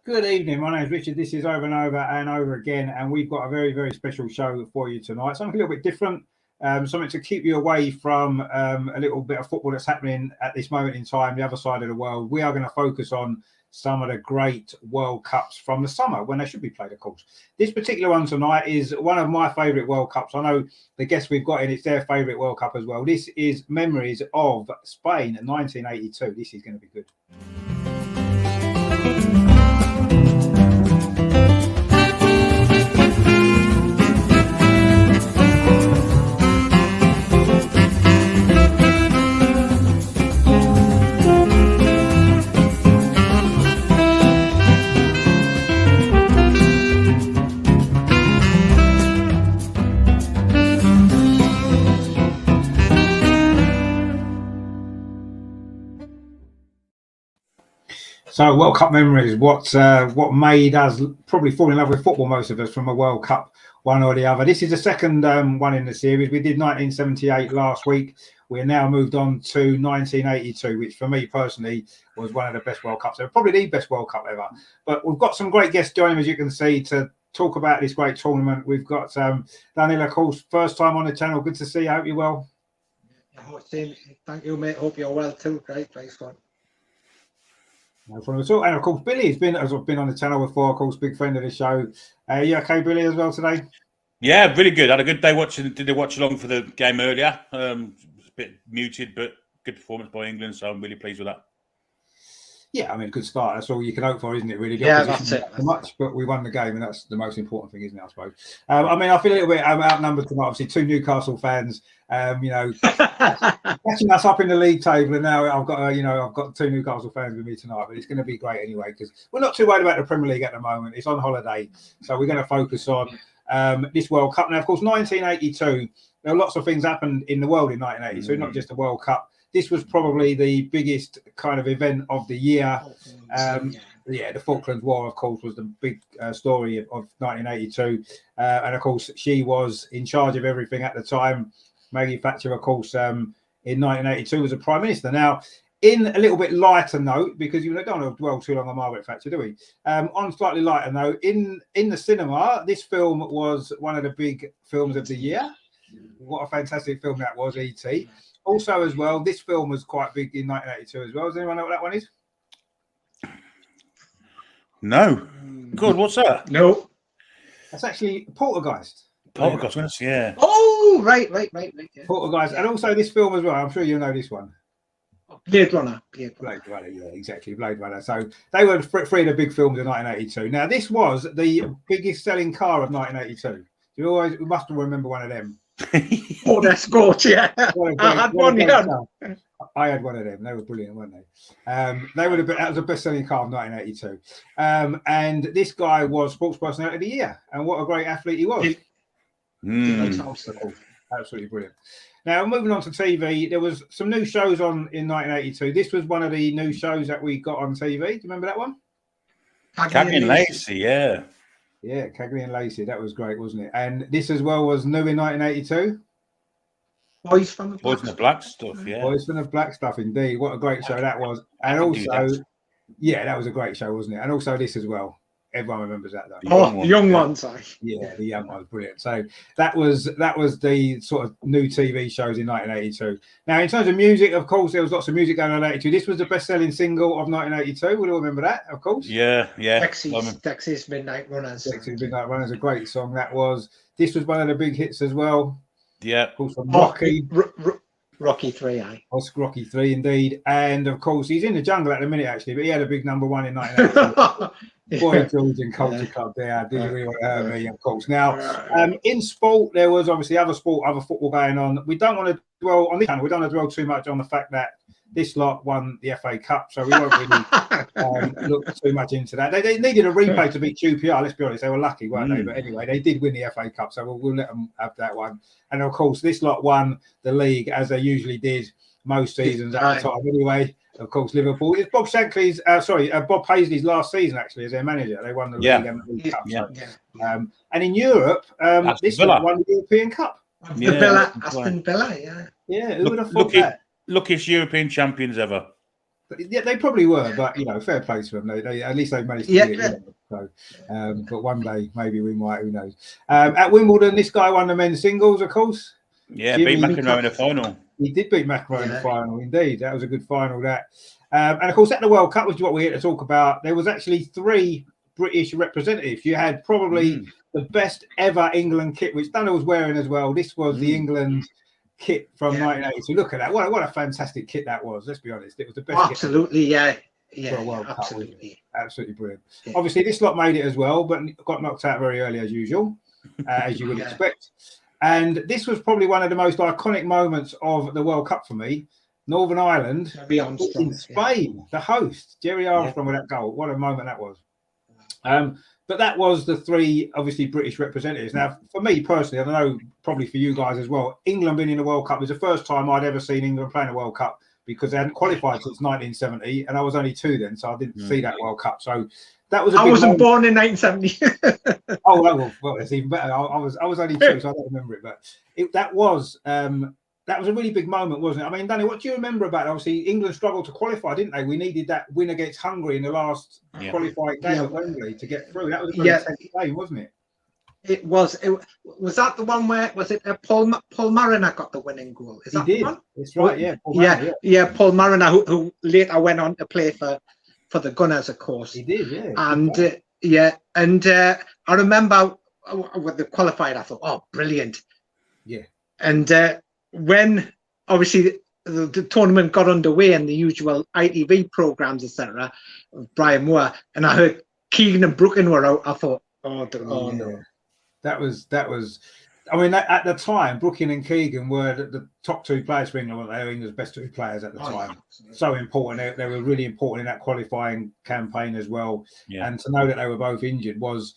Good evening. My name is Richard. This is Over and Over and Over Again, and we've got a very, very special show for you tonight. Something a little bit different, something to keep you away from a little bit of football that's happening at this moment in time, the other side of the world. We are going to focus on some of the great World Cups from the summer when they should be played, of course. This particular one tonight is one of my favourite World Cups. I know the guests we've got in, it's their favourite World Cup as well. This is Memories of Spain in 1982. This is going to be good. So World Cup memories, what made us probably fall in love with football, most of us, from a World Cup, one or the other. This is the second one in the series. We did 1978 last week. We're now moved on to 1982, which for me personally was one of the best World Cups ever, probably the best World Cup ever. But we've got some great guests joining, as you can see, to talk about this great tournament. We've got Daniel, of course, first time on the channel. Good to see you. I hope you're well. Thank you, mate. Hope you're well too. Great fun. No problem at all. And of course, Billy has been on the channel before, of course, big friend of the show. You okay, Billy, as well today? Yeah, really good. Had a good day watching. Did a watch along for the game earlier. It was a bit muted, but good performance by England. So I'm really pleased with that. Yeah, I mean, good start. That's all you can hope for, isn't it? Really. Yeah, that's it. Much, but we won the game, and that's the most important thing, isn't it? I suppose. I mean, I feel a little bit outnumbered tonight. Obviously, two Newcastle fans. Catching us up in the league table, and now I've got two Newcastle fans with me tonight. But it's going to be great anyway, because we're not too worried about the Premier League at the moment. It's on holiday, so we're going to focus on this World Cup. Now, of course, 1982. There were lots of things happened in the world in 1982, not just the World Cup. This was probably the biggest kind of event of the year. The Falklands War, of course, was the big story of 1982. And, of course, she was in charge of everything at the time. Maggie Thatcher, of course, in 1982 was a Prime Minister. Now, in a little bit lighter note, because you don't want to dwell too long on Margaret Thatcher, do we? On a slightly lighter note, in the cinema, this film was one of the big films of the year. What a fantastic film that was, E.T. Also, as well, this film was quite big in 1982 as well. Does anyone know what that one is? No. Good. What's that? No. That's actually Poltergeist. Poltergeist, yeah. Oh, right. Yeah. Poltergeist. And also this film as well. I'm sure you'll know this one. Blade Runner. Yeah, exactly. Blade Runner. So they were three of the big films of 1982. Now, this was the biggest selling car of 1982. We must all remember one of them. Oh, that's good, yeah. I had one, yeah. I had one of them. They were brilliant, weren't they? That was the best-selling car of 1982. And this guy was Sports Personality of the Year, and what a great athlete he was. Absolutely brilliant. Now, moving on to TV, there was some new shows on in 1982. This was one of the new shows that we got on TV. Do you remember that one? Cagney and Lacey, yeah. Yeah, Cagney and Lacey. That was great, wasn't it? And this as well was new in 1982. Boys from the Black stuff, yeah. Boys from the Black stuff, indeed. What a great show that was. And also, that was a great show, wasn't it? And also this as well. Everyone remembers that, though. The young ones. Yeah, the young ones, brilliant. So that was the sort of new TV shows in 1982. Now, in terms of music, of course, there was lots of music going on in 1982. This was the best-selling single of 1982. We all remember that, of course. Yeah. Texas Midnight Runners. Texas Midnight Runners, a great song that was. This was one of the big hits as well. Yeah. Of course, from Rocky. Rocky 3, Oscar Rocky 3, indeed. And, of course, he's in the jungle at the minute, actually, but he had a big number one in 1982. Boy George and Culture Club there. Did you really want to hurt me? Of course. Now, in sport, there was obviously other football going on. We don't want to dwell on this channel. We don't want to dwell too much on the fact that this lot won the FA Cup, so we won't really look too much into that. They needed a replay to beat QPR. Let's be honest, they were lucky, weren't they? But anyway, they did win the FA Cup, so we'll let them have that one. And of course, this lot won the league as they usually did most seasons at the time. Anyway. Of course, Liverpool. It's Bob Paisley's last season, actually, as their manager. They won the league and the League Cup. Yeah. So. And in Europe, this one won the European Cup. Aston Villa, yeah. Yeah, who would have thought that? Luckiest European champions ever. Yeah, they probably were, but fair play to them. They at least they managed to Yeah. get it. So, but one day maybe we might. Who knows? At Wimbledon, this guy won the men's singles, of course. Yeah, Jimmy, beat McEnroe in the final. He did beat McEnroe in the final, indeed. That was a good final, that. And of course, at the World Cup, which is what we're here to talk about, there was actually 3 British representatives. You had probably the best ever England kit, which Dana was wearing as well. This was the England kit from 1982. Look at that. What a fantastic kit that was. Let's be honest. It was the best absolutely, kit for a World Cup. Absolutely brilliant. Yeah. Obviously, this lot made it as well, but got knocked out very early as usual, as you would expect. And this was probably one of the most iconic moments of the World Cup for me. Northern Ireland in Spain, the host, Jerry Armstrong with that goal. What a moment that was. But that was the 3, obviously, British representatives. Now, for me personally, I don't know, probably for you guys as well, England being in the World Cup was the first time I'd ever seen England playing a World Cup, because they hadn't qualified since 1970, and I was only 2 then, so I didn't see that World Cup. So that was. I wasn't born in 1970. Oh well, it's even better. I was only 2, so I don't remember it. But that was a really big moment, wasn't it? I mean, Danny, what do you remember about it? Obviously, England struggled to qualify, didn't they? We needed that win against Hungary in the last qualifying game at Wembley to get through. That was a very intense game, wasn't it? It was. Was that the one where Paul Mariner got the winning goal? Is that the one? That's right. Yeah. Paul Mariner, Paul Mariner, who later went on to play for the Gunners, of course. He did. Yeah. And I remember with the qualified, I thought, oh, brilliant. Yeah. And when obviously the tournament got underway and the usual ITV programs, etc., Brian Moore, and I heard Keegan and Brooklyn were out, I thought, no. That was. I mean, at the time, Brooklyn and Keegan were the top 2 players for England. They were England's best 2 players at the time. So important. They were really important in that qualifying campaign as well. Yeah. And to know that they were both injured was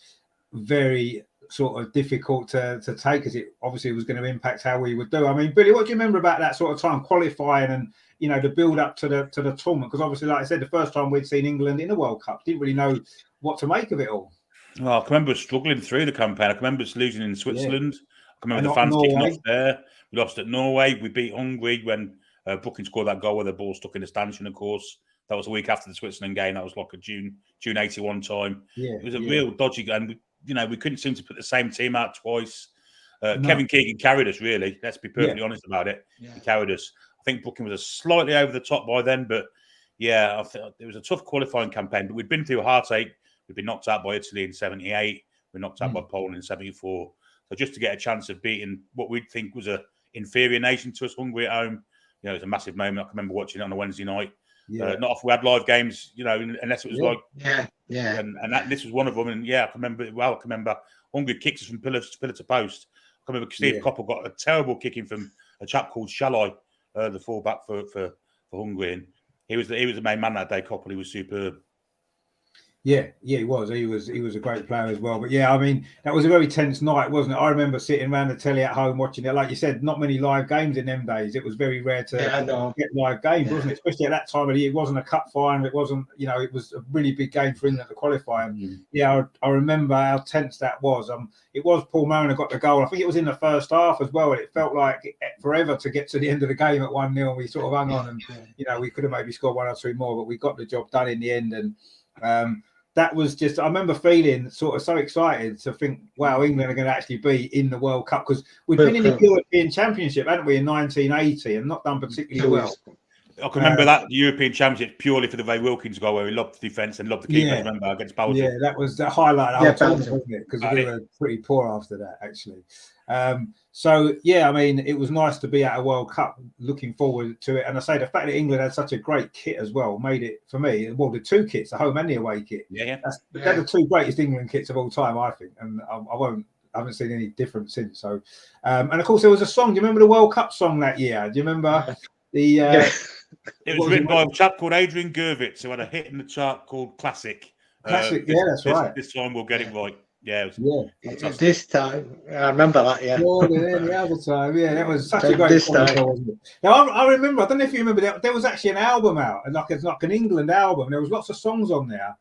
very sort of difficult to take, as it obviously was going to impact how we would do. I mean, Billy, what do you remember about that sort of time, qualifying and the build up to the tournament? Because obviously, like I said, the first time we'd seen England in the World Cup, didn't really know what to make of it all. Well, I can remember struggling through the campaign. I can remember us losing in Switzerland. I can remember the fans kicking off there. We lost at Norway. We beat Hungary when Brooklyn scored that goal where the ball stuck in the stanchion, of course. That was a week after the Switzerland game. That was like a June 81 time. Yeah, it was a real dodgy game. We couldn't seem to put the same team out twice. Kevin Keegan carried us, really. Let's be perfectly honest about it. Yeah. He carried us. I think Brooklyn was slightly over the top by then, but I think it was a tough qualifying campaign. But we'd been through a heartache. We'd been knocked out by Italy in 78. We were knocked out by Poland in 74. So just to get a chance of beating what we'd think was a inferior nation to us, Hungary at home, it was a massive moment. I can remember watching it on a Wednesday night. Yeah. Not if we had live games, unless it was And this was one of them. And I can remember it well. I can remember Hungary kicked us from pillar to post. I can remember Steve Coppell got a terrible kicking from a chap called Shalai, the fullback for Hungary. And he was the main man that day. Coppell, he was superb. Yeah, he was. He was a great player as well. But I mean, that was a very tense night, wasn't it? I remember sitting around the telly at home watching it. Like you said, not many live games in them days. It was very rare to get live games, wasn't it? Especially at that time of the year. It wasn't a cup final. It wasn't, it was a really big game for England to qualify. And I remember how tense that was. It was Paul Mariner got the goal. I think it was in the first half as well. And it felt like forever to get to the end of the game at 1-0. And we sort of hung on, and we could have maybe scored 1 or 2 more, but we got the job done in the end. And that was just, I remember feeling sort of so excited to think, wow, England are going to actually be in the World Cup, because we've been in the European Championship, hadn't we, in 1980, and not done particularly well. I can remember that the European Championship purely for the Ray Wilkins goal, where he loved the defence and loved the keeper. Remember, against Belgium. Yeah, that was the highlight of the tournament, wasn't it? Because we were pretty poor after that, actually. I mean, it was nice to be at a World Cup, looking forward to it. And I say the fact that England had such a great kit as well made it, for me, well, the 2 kits, the home and the away kit. They're the 2 greatest England kits of all time, I think. And I haven't seen any difference since. So, and of course, there was a song. Do you remember the World Cup song that year? Do you remember the? It was written by a chap called Adrian Gervitz, who had a hit in the chart called Classic. That's right. This time we'll get it right. This time I remember that. The other time, that was such a great song, wasn't it? Now I remember. I don't know if you remember. There was actually an album out, like an England album. There was lots of songs on there,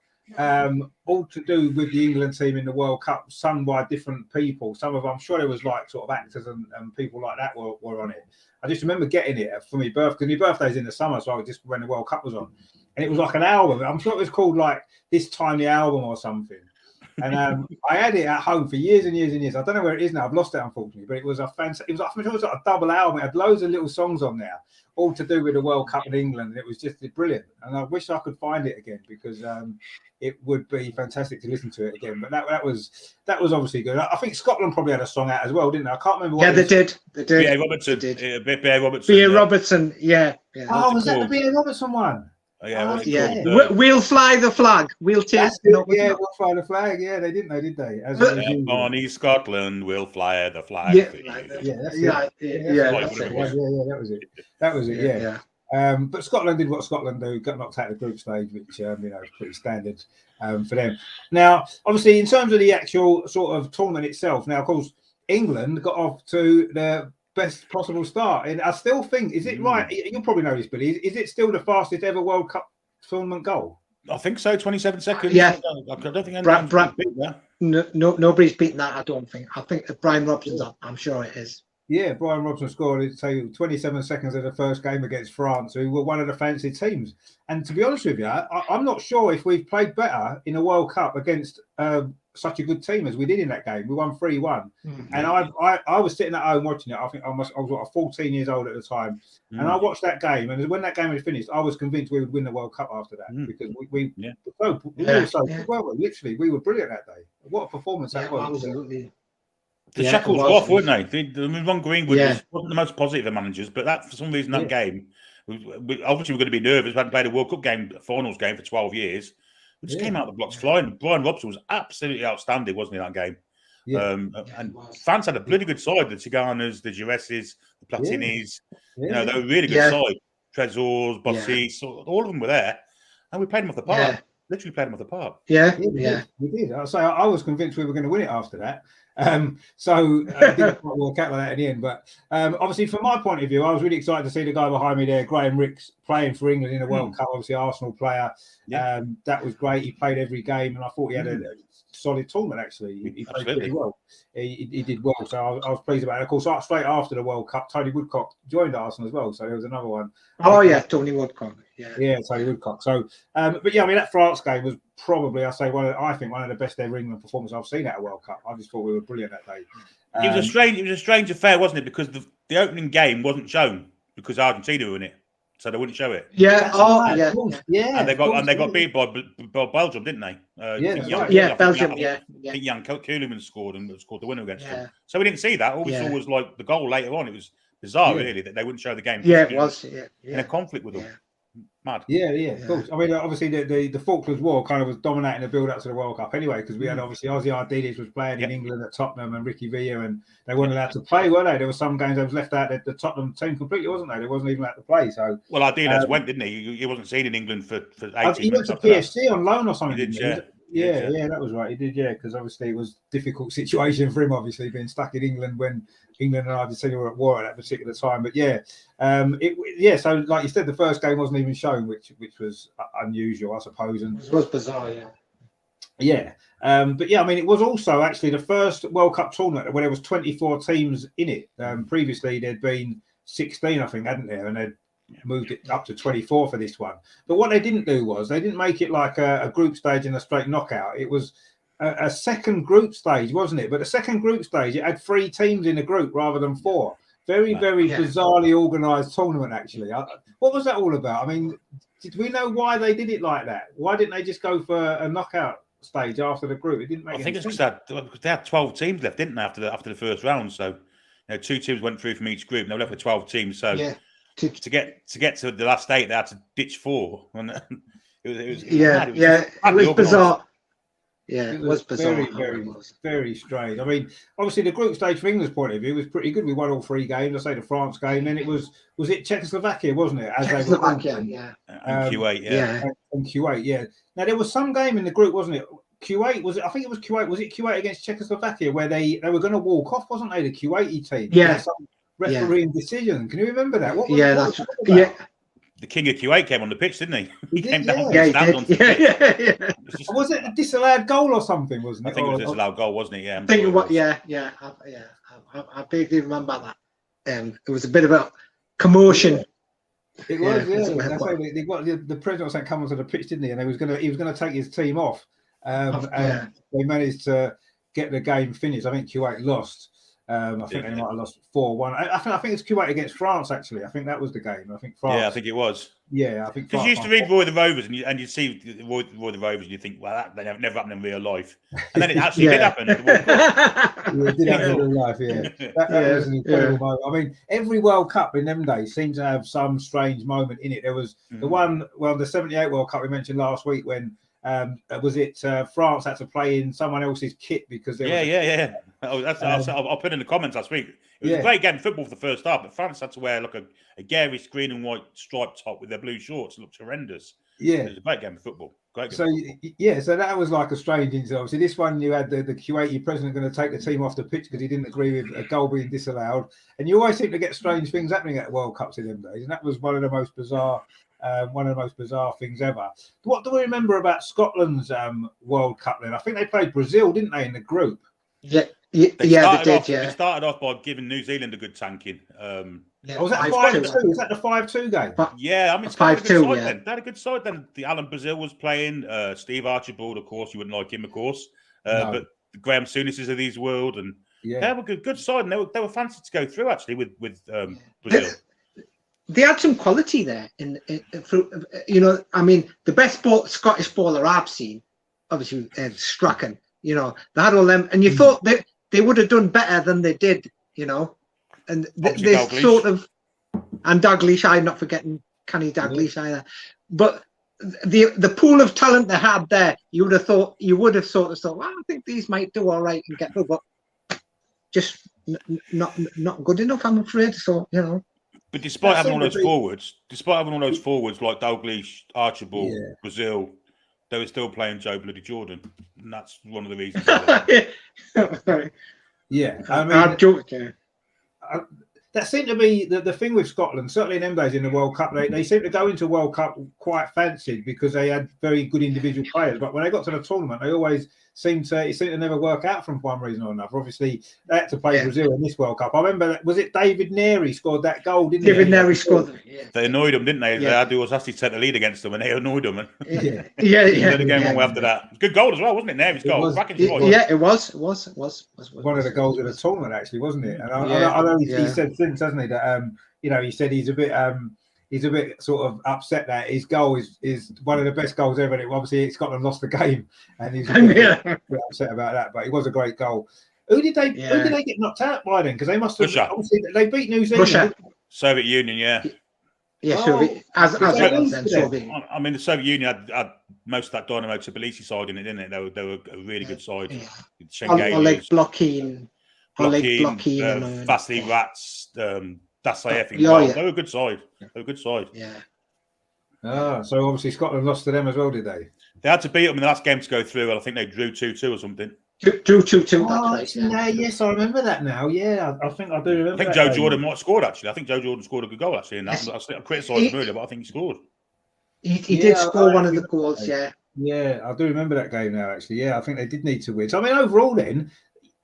all to do with the England team in the World Cup, sung by different people. Some of them, I'm sure there was like sort of actors and people like that were on it. I just remember getting it for my birthday, because my birthday's in the summer, so I was just when the World Cup was on. and it was like an album. I'm sure it was called like This Tiny Album or something. And I had it at home for years and years and years. I don't know where it is now. I've lost it, unfortunately. But it was a fancy. It was, I'm sure it was like a double album. It had loads of little songs on there, all to do with the World Cup in England. And it was just brilliant. And I wish I could find it again because it would be fantastic to listen to it again. But that was obviously good. I think Scotland probably had a song out as well, didn't they? I can't remember. Yeah, they did. B.A. Robertson. B.A. Robertson. B.A. Robertson. Yeah. Oh, was that the B.A. Robertson one? Oh, yeah, yeah. We'll fly the flag. We'll take. We'll fly the flag. Yeah, they didn't, did they? Bonnie Scotland will fly the flag. Yeah, that was it. Yeah. But Scotland did what Scotland do, got knocked out of the group stage, which is pretty standard for them. Now, obviously, in terms of the actual sort of tournament itself, now of course England got off to the best possible start, and I still think, is it right? You'll probably know this, Billy. Is it still the fastest ever World Cup tournament goal? I think so. 27 seconds. Yeah. I don't think anyone's beat that. No, nobody's beaten that. I don't think. I think Brian Robson's up. I'm sure it is. Yeah, Brian Robson scored 27 seconds of the first game against France, who were one of the fancy teams. And to be honest with you, I'm not sure if we've played better in a World Cup against such a good team as we did in that game. We won 3-1. And I was sitting at home watching it. I think I was 14 years old at the time. And I watched that game. And when that game was finished, I was convinced we would win the World Cup after that because we were so good. Well, literally, we were brilliant that day. What a performance that was. Absolutely. The shackles were off, weren't they? Ron Greenwood wasn't the most positive of managers, but that for some reason that game, obviously we're going to be nervous. We hadn't played a World Cup game, a finals game for 12 years. We just came out the blocks flying. Brian Robson was absolutely outstanding, wasn't he, that game? And France had a bloody good side. The Tiganas, the Giresses, the Platinis. You know, they were a really good side. Trezors, Bossis, all of them were there. And we played them off the park. Literally played them off the park. We did. I was convinced we were going to win it after that. So it didn't quite work out like that in the end. But obviously, from my point of view, I was really excited to see the guy behind me there, Graham Ricks, playing for England in the World Cup. Obviously, Arsenal player. That was great. He played every game, and I thought he had a solid tournament. Actually, he played pretty well. He did well, so I was pleased about it. Of course, straight after the World Cup, Tony Woodcock joined Arsenal as well. So there was another one. Oh yeah, Tony Woodcock. Yeah, Tony Woodcock. So, but yeah, I mean that France game was probably, I think one of the best ever England performances I've seen at a World Cup. I just thought we were brilliant that day. It was a strange affair, wasn't it? Because the opening game wasn't shown because Argentina were in it, so they wouldn't show it. Yeah. And they got beat by Belgium, didn't they? Belgium. I think Jan Koelemans scored the winner against them. So we didn't see that. All we saw was like the goal later on. It was bizarre, really, that they wouldn't show the game. Yeah, it was. In a conflict with them. Mad. Yeah, of course. I mean, obviously, the Falklands War kind of was dominating the build-up to the World Cup anyway, because we had obviously Ozzy Ardiles was playing in England at Tottenham and Ricky Villa, and they weren't allowed to play, were they? There were some games that was left out the Tottenham team completely, wasn't they? They wasn't even allowed to play. So Ardiles went, didn't he? He wasn't seen in England for 18 months. He went to PSG on loan or something. He did, yeah, that was right. He did, because obviously it was a difficult situation for him, obviously being stuck in England when England and Argentina were at war at that particular time. But so like you said, the first game wasn't even shown, which was unusual, I suppose. And it was bizarre, but I mean, it was also actually the first World Cup tournament where there was 24 teams in it. Previously, there'd been 16, I think, hadn't there? And they'd moved it up to 24 for this one. But what they didn't do was they didn't make it like a group stage and a straight knockout. It was a second group stage, wasn't it? But the second group stage, it had 3 teams in a group rather than 4. Very bizarrely organised tournament, actually. What was that all about? I mean, did we know why they did it like that? Why didn't they just go for a knockout stage after the group? It didn't make. I think it's because they had 12 teams left, didn't they? After the first round, so 2 teams went through from each group, and they were left with 12 teams. So to get to the last 8, they had to ditch 4, and it was bizarre. Yeah, it was bizarre. Very strange. I mean, obviously the group stage from England's point of view was pretty good. We won all 3 games. I say the France game. Then it was it Czechoslovakia, wasn't it? Czechoslovakia, and Kuwait, and Kuwait, Now there was some game in the group, wasn't it? Kuwait was it? I think it was Kuwait. Was it Kuwait against Czechoslovakia where they were going to walk off, wasn't they? The Kuwaiti team. Yeah. Some refereeing decision. Can you remember that? What was The king of Kuwait came on the pitch, didn't he? He came down. Was it a disallowed goal or something? Wasn't it? I think it was a disallowed goal, wasn't it? Yeah. I vaguely remember that. It was a bit of a commotion It was, That's why they got the president saying come onto the pitch, didn't he? And he was gonna take his team off. And they managed to get the game finished. I think Kuwait lost. I think they might have lost 4-1. I think it's Kuwait against France, actually. I think that was the game. I think France. Yeah, I think it was. Yeah, I think because you used to read Roy the Rovers and you see Roy the Rovers and you think, well, that never happened in real life, and then it actually did happen. It did happen in real life. Yeah, that was an incredible moment. I mean, every World Cup in them days seemed to have some strange moment in it. There was the one, the '78 World Cup we mentioned last week when. Was it France had to play in someone else's kit because there was I'll put in the comments last week. It was a great game of football for the first half, but France had to wear like a garish green and white striped top with their blue shorts. It looked horrendous. Yeah, it was a great game of football. Great game. So that was like a strange incident. Obviously, this one you had the Kuwaiti president going to take the team off the pitch because he didn't agree with a goal being disallowed. And you always seem to get strange things happening at World Cups in them days, and that was one of the most bizarre things ever. What do we remember about Scotland's World Cup then? I think they played Brazil, didn't they, in the group? They did. They started off by giving New Zealand a good tanking. Was that 5-2? Was that the 5-2 game? Yeah, I mean, 5-2. They had a good side then. The Alan Brazil was playing. Steve Archibald, of course, you wouldn't like him, of course. No. But the Graham Souness of these world, and they were a good side, and they were fancy to go through actually with Brazil. They had some quality there. I mean, the best Scottish baller I've seen, obviously, Strachan. They had all them, and you thought that they would have done better than they did. And they sort of, and Dalglish, I'm not forgetting Kenny Dalglish either. But the pool of talent they had there, you would have thought, well, I think these might do all right and get through, but just not good enough, I'm afraid. So But despite having all those forwards like Dalglish, Archibald, Brazil, they were still playing Joe Bloody Jordan, and that's one of the reasons. That seemed to be the thing with Scotland. Certainly in them days in the World Cup, they seemed to go into World Cup quite fancied because they had very good individual players. But when they got to the tournament, they always seemed to never work out from one reason or another. Obviously, they had to play Brazil in this World Cup. I remember, was it David Neary scored that goal, didn't he? David Neary scored. They annoyed them, didn't they? Yeah. They had to take the lead against them, and they annoyed them. Yeah. The game won after that. Good goal as well, wasn't it? Neary's goal. It was. One of the goals of the tournament, actually, wasn't it? And I know he said since, hasn't he, that he said he's a bit sort of upset that his goal is one of the best goals ever. And obviously, Scotland lost the game, and he's a bit upset about that. But it was a great goal. Who did they get knocked out by then? Because they must have obviously they beat New Zealand. Russia. Soviet Union, Soviet. Soviet. I mean, the Soviet Union had most of that Dynamo Tbilisi side in it, didn't it? They were a really good side. Oleg Blokhin, Vasily Rats, Dasayev. They were a good side. Yeah. So obviously Scotland lost to them as well, did they? They had to beat them in the last game to go through, and I think they drew 2-2 or something. Drew 2-2. Yes, I remember that now. Yeah, I think I do remember. I think Joe Jordan might have scored actually. I think Joe Jordan scored a good goal actually. And I criticised him earlier, but I think he scored. He did score one of the goals. Yeah. Yeah, I do remember that game now. Actually, yeah, I think they did need to win. So I mean, overall, then.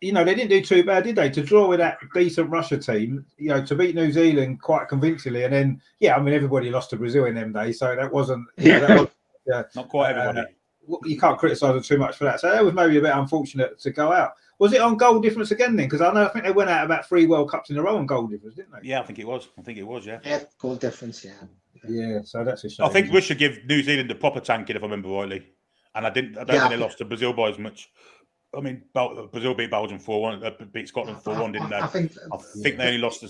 They didn't do too bad, did they? To draw with that decent Russia team, to beat New Zealand quite convincingly, and then everybody lost to Brazil in them days, so that wasn't not quite everybody. You can't criticise them too much for that. So that was maybe a bit unfortunate to go out. Was it on goal difference again then? Because I think they went out about 3 World Cups in a row on goal difference, didn't they? Yeah, I think it was. Yeah. Yeah, goal difference. Yeah. Yeah. So that's a shame. I think Russia give New Zealand a proper tanking, if I remember rightly, and I don't think they lost to Brazil by as much. I mean, Brazil beat Belgium 4-1, beat Scotland 4-1, didn't they? I think they only lost to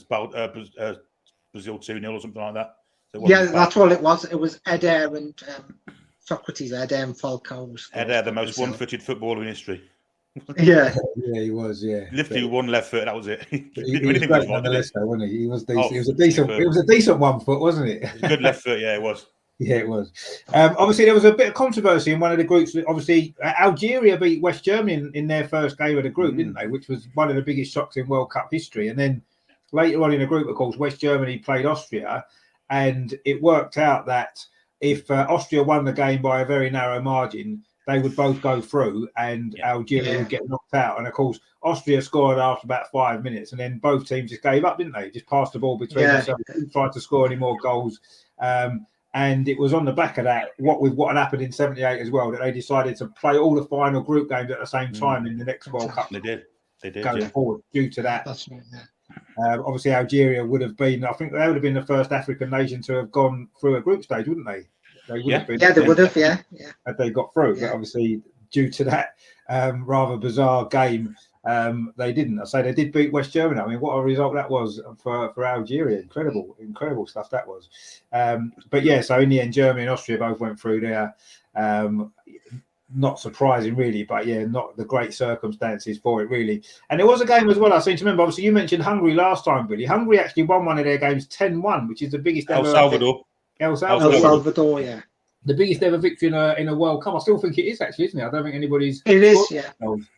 Brazil 2-0 or something like that. So that's all it was. It was Eder and Socrates, Eder and Falcao. Eder, the most one-footed footballer in history. Yeah, he was. Yeah, lifted with one left foot. That was it. He was great nonetheless, though, wasn't he? He was decent. It was a decent 1 foot, wasn't it? It was a good left foot. Yeah, it was. Yeah, it was. Obviously, there was a bit of controversy in one of the groups. Obviously, Algeria beat West Germany in their first game of the group, didn't they? Which was one of the biggest shocks in World Cup history. And then later on in the group, of course, West Germany played Austria, and it worked out that if Austria won the game by a very narrow margin, they would both go through, and Algeria would get knocked out. And of course, Austria scored after about 5 minutes, and then both teams just gave up, didn't they? Just passed the ball between themselves, didn't try to score any more goals. And it was on the back of that, what had happened in '78 as well, that they decided to play all the final group games at the same time in the next World Cup. They did going forward due to that. That's right, obviously, Algeria would have been, I think they would have been the first African nation to have gone through a group stage, wouldn't they? They would have been. Yeah, they would have, had they got through. But obviously, due to that rather bizarre game, they didn't. I say they did beat West Germany. I mean, what a result that was for Algeria. Incredible stuff that was. But yeah, so in the end, Germany and Austria both went through there. Not surprising, really, but not the great circumstances for it, really. And there was a game as well, I seem to remember. Obviously, you mentioned Hungary last time, Billy. Hungary actually won one of their games 10-1, which is the biggest ever. El Salvador, yeah. The biggest ever victory in a World Cup. I still think it is, actually, isn't it? I don't think anybody's. It is,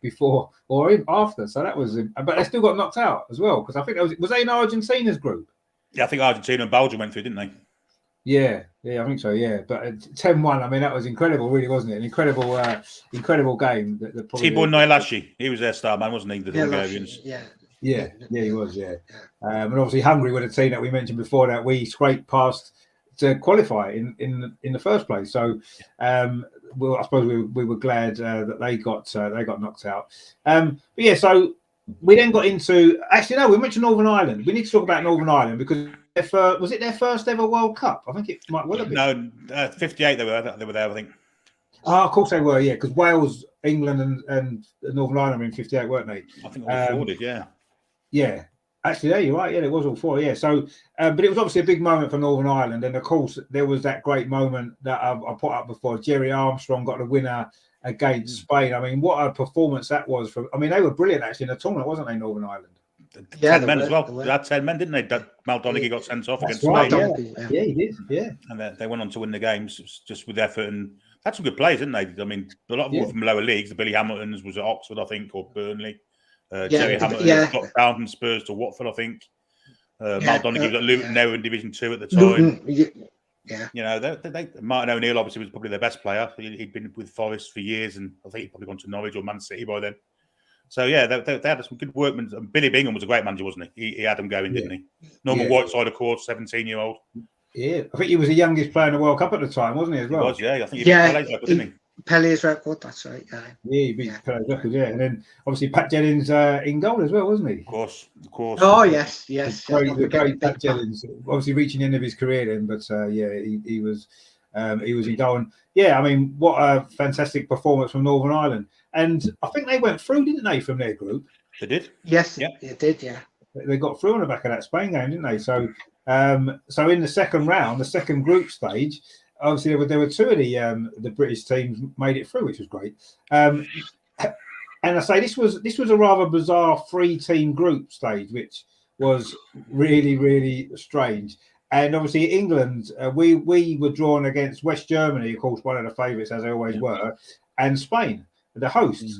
before or after. So that was, but they still got knocked out as well, because I think was they in Argentina's group? Yeah, I think Argentina and Belgium went through, didn't they? Yeah, I think so. Yeah, but 10-1. I mean, that was incredible, really, wasn't it? An incredible game. Tibor Nylashi, he was their star man, wasn't he? The Hungarians. Yeah, he was. Yeah, and obviously Hungary were the team that we mentioned before that we scraped past to qualify in the first place. So, well, I suppose we were glad that they got knocked out. But yeah, so we then got into. Actually, no, we mentioned Northern Ireland. We need to talk about Northern Ireland because. Was it their first ever World Cup? I think it might well have been. No, 58 they were there, I think. Oh, of course they were, yeah, because Wales, England and Northern Ireland were in 58, weren't they? I think all four did, yeah. Yeah. Actually, yeah, you're right. Yeah, it was all four, yeah. So, but it was obviously a big moment for Northern Ireland. And, of course, there was that great moment that I put up before. Jerry Armstrong got the winner against Spain. I mean, what a performance that was. They were brilliant, actually, in the tournament, wasn't they, Northern Ireland? 10 men as well. They had 10 men, didn't they? Mal Donaghy got sent off against Spain. Yeah, he did. Yeah, and they went on to win the games just with effort and had some good players, didn't they? I mean, a lot of them from lower leagues. The Billy Hamiltons was at Oxford, I think, or Burnley. Jerry Hamilton got down from Spurs to Watford, I think. Mal Donaghy was at Luton. They were in Division 2 at the time. You know, Martin O'Neill obviously was probably their best player. He'd been with Forest for years, and I think he'd probably gone to Norwich or Man City by then. So, yeah, they had some good workmen. Billy Bingham was a great manager, wasn't he? He had them going, didn't he? Norman Whiteside, of course, 17-year-old. Yeah, I think he was the youngest player in the World Cup at the time, wasn't he, as well? He was, yeah. I think he beat Pele's record, didn't he? Pele's record, that's right, yeah. Yeah, he beat Pele's record, yeah. And then, obviously, Pat Jennings in goal as well, wasn't he? Of course. Oh, yes. The great Pat Jennings, obviously reaching the end of his career then, but, he was in goal. And, yeah, I mean, what a fantastic performance from Northern Ireland. And I think they went through, didn't they, from their group? They did. Yes, they did, yeah. They got through on the back of that Spain game, didn't they? So, so in the second round, the second group stage, obviously there were two of the British teams made it through, which was great. And I say this was a rather bizarre 3-team group stage, which was really, really strange. And obviously England, we were drawn against West Germany, of course, one of the favourites as they always were, and Spain, the hosts.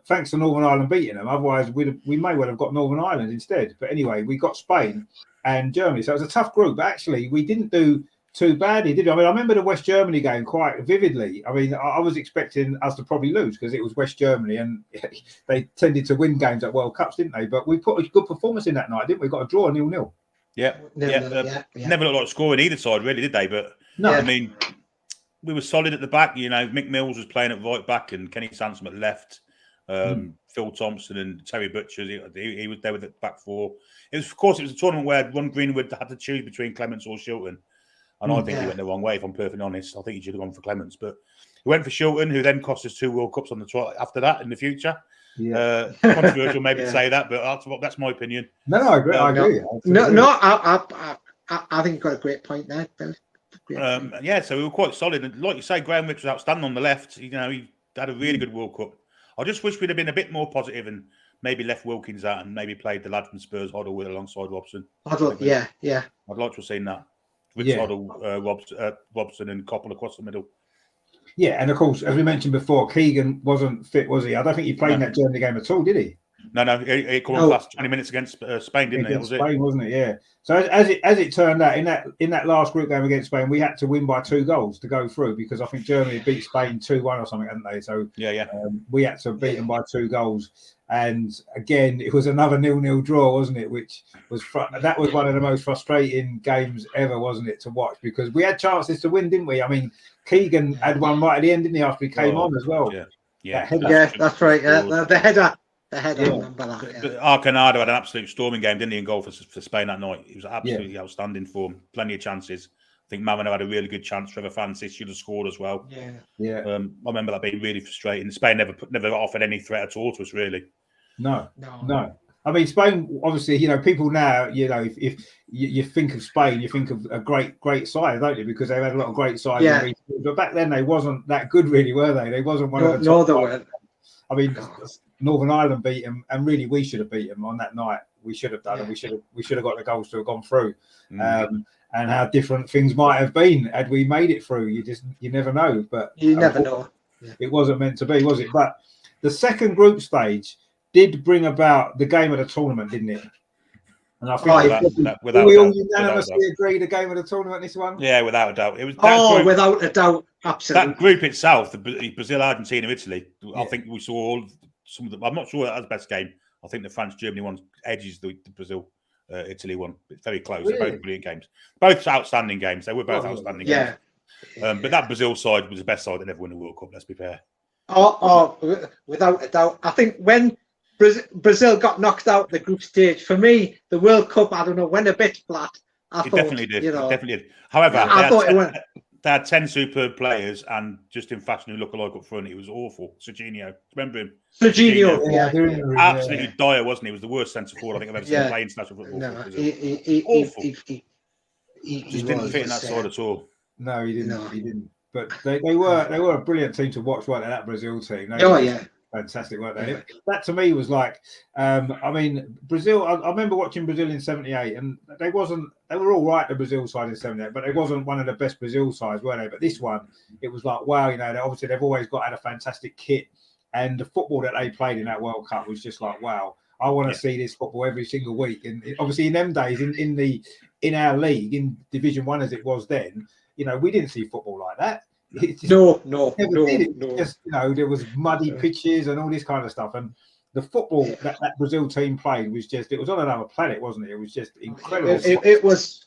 Thanks to Northern Ireland beating them. Otherwise, we may well have got Northern Ireland instead. But anyway, we got Spain and Germany. So it was a tough group. But actually, we didn't do too badly, did we? I mean, I remember the West Germany game quite vividly. I mean, I was expecting us to probably lose because it was West Germany and they tended to win games at World Cups, didn't they? But we put a good performance in that night, didn't we? Got a draw 0-0. Yeah. Never looked like scoring either side, really, did they? But no, I mean, we were solid at the back. You know, Mick Mills was playing at right back and Kenny Sansom at left. Phil Thompson and Terry Butcher, he was there with the back four. It was a tournament where Ron Greenwood had to choose between Clements or Shilton. And I think he went the wrong way, if I'm perfectly honest. I think he should have gone for Clements. But he went for Shilton, who then cost us 2 World Cups on the trot after that in the future. Yeah. Controversial maybe to say that, but that's my opinion. No, I agree. I agree. I think you've got a great point there, Bill. So we were quite solid. And like you say, Graham Ricks was outstanding on the left. You know, he had a really good World Cup. I just wish we'd have been a bit more positive and maybe left Wilkins out and maybe played the lad from Spurs, Hoddle, with alongside Robson. Hoddle, yeah. I'd like to have seen that. Hoddle, Robson and Coppell across the middle. Yeah, and of course, as we mentioned before, Keegan wasn't fit, was he? I don't think he played in that Germany game at all, did he? No, it came off last 20 minutes against Spain, didn't it? Against Spain, wasn't it? Yeah. So as it turned out, in that last group game against Spain, we had to win by 2 goals to go through because I think Germany beat Spain 2-1 or something, hadn't they? So we had to beat them by 2 goals. And again, it was another 0-0 draw, wasn't it? Which was that was one of the most frustrating games ever, wasn't it, to watch? Because we had chances to win, didn't we? I mean, Keegan had one right at the end, didn't he? After he came on as well. Yeah, that's right. Yeah, the header. I remember that. But Arcanado had an absolute storming game, didn't he, in goal for Spain that night? He was absolutely outstanding form. Plenty of chances. I think Mamino had a really good chance. Trevor Francis should have scored as well. Yeah. I remember that being really frustrating. Spain never offered any threat at all to us, really. No. I mean, Spain, obviously, people now, if you think of Spain, you think of a great side, don't you? Because they've had a lot of great sides. Yeah. But back then, they wasn't that good, really, were they? They wasn't one of the top. No, they weren't. I mean, Northern Ireland beat them, and really, we should have beat them on that night. We should have done, and we should have got the goals to have gone through. And how different things might have been had we made it through. You never know. But you never know. It wasn't meant to be, was it? But the second group stage did bring about the game of the tournament, didn't it? And I think we all unanimously agree the game of the tournament. This one, without a doubt, it was. Without a doubt, absolutely. That group itself, the Brazil, Argentina, Italy. I think we saw some of them. I'm not sure that was the best game. I think the France Germany one edges the Brazil Italy one. It's very close. Really? They're both brilliant games. Both outstanding games. They were both outstanding games. But that Brazil side was the best side that ever won the World Cup. Let's be fair. Without a doubt. I think when Brazil got knocked out the group stage, for me, the World Cup, I don't know, went a bit flat. It definitely did. However, they had 10 superb players, and just in fashion, who look alike up front, it was awful. Serginho, remember him? Serginho, absolutely dire, wasn't he? He was the worst centre forward I think I've ever seen play international football. No, awful. He just didn't fit in that side at all. No, he didn't. He didn't. But they were a brilliant team to watch, weren't they? That Brazil team. Fantastic, weren't they? Yeah. That to me was like, I mean, Brazil. I remember watching Brazil in '78, and they were all right, the Brazil side in '78, but it wasn't one of the best Brazil sides, were they? But this one, it was like, wow, obviously they've always had a fantastic kit, and the football that they played in that World Cup was just like, wow, I want to see this football every single week. And obviously in them days, in our league, in Division 1 as it was then, we didn't see football like that. No. Just there was muddy pitches and all this kind of stuff, and the football that Brazil team played was it was on another planet, wasn't it? It was just incredible. It was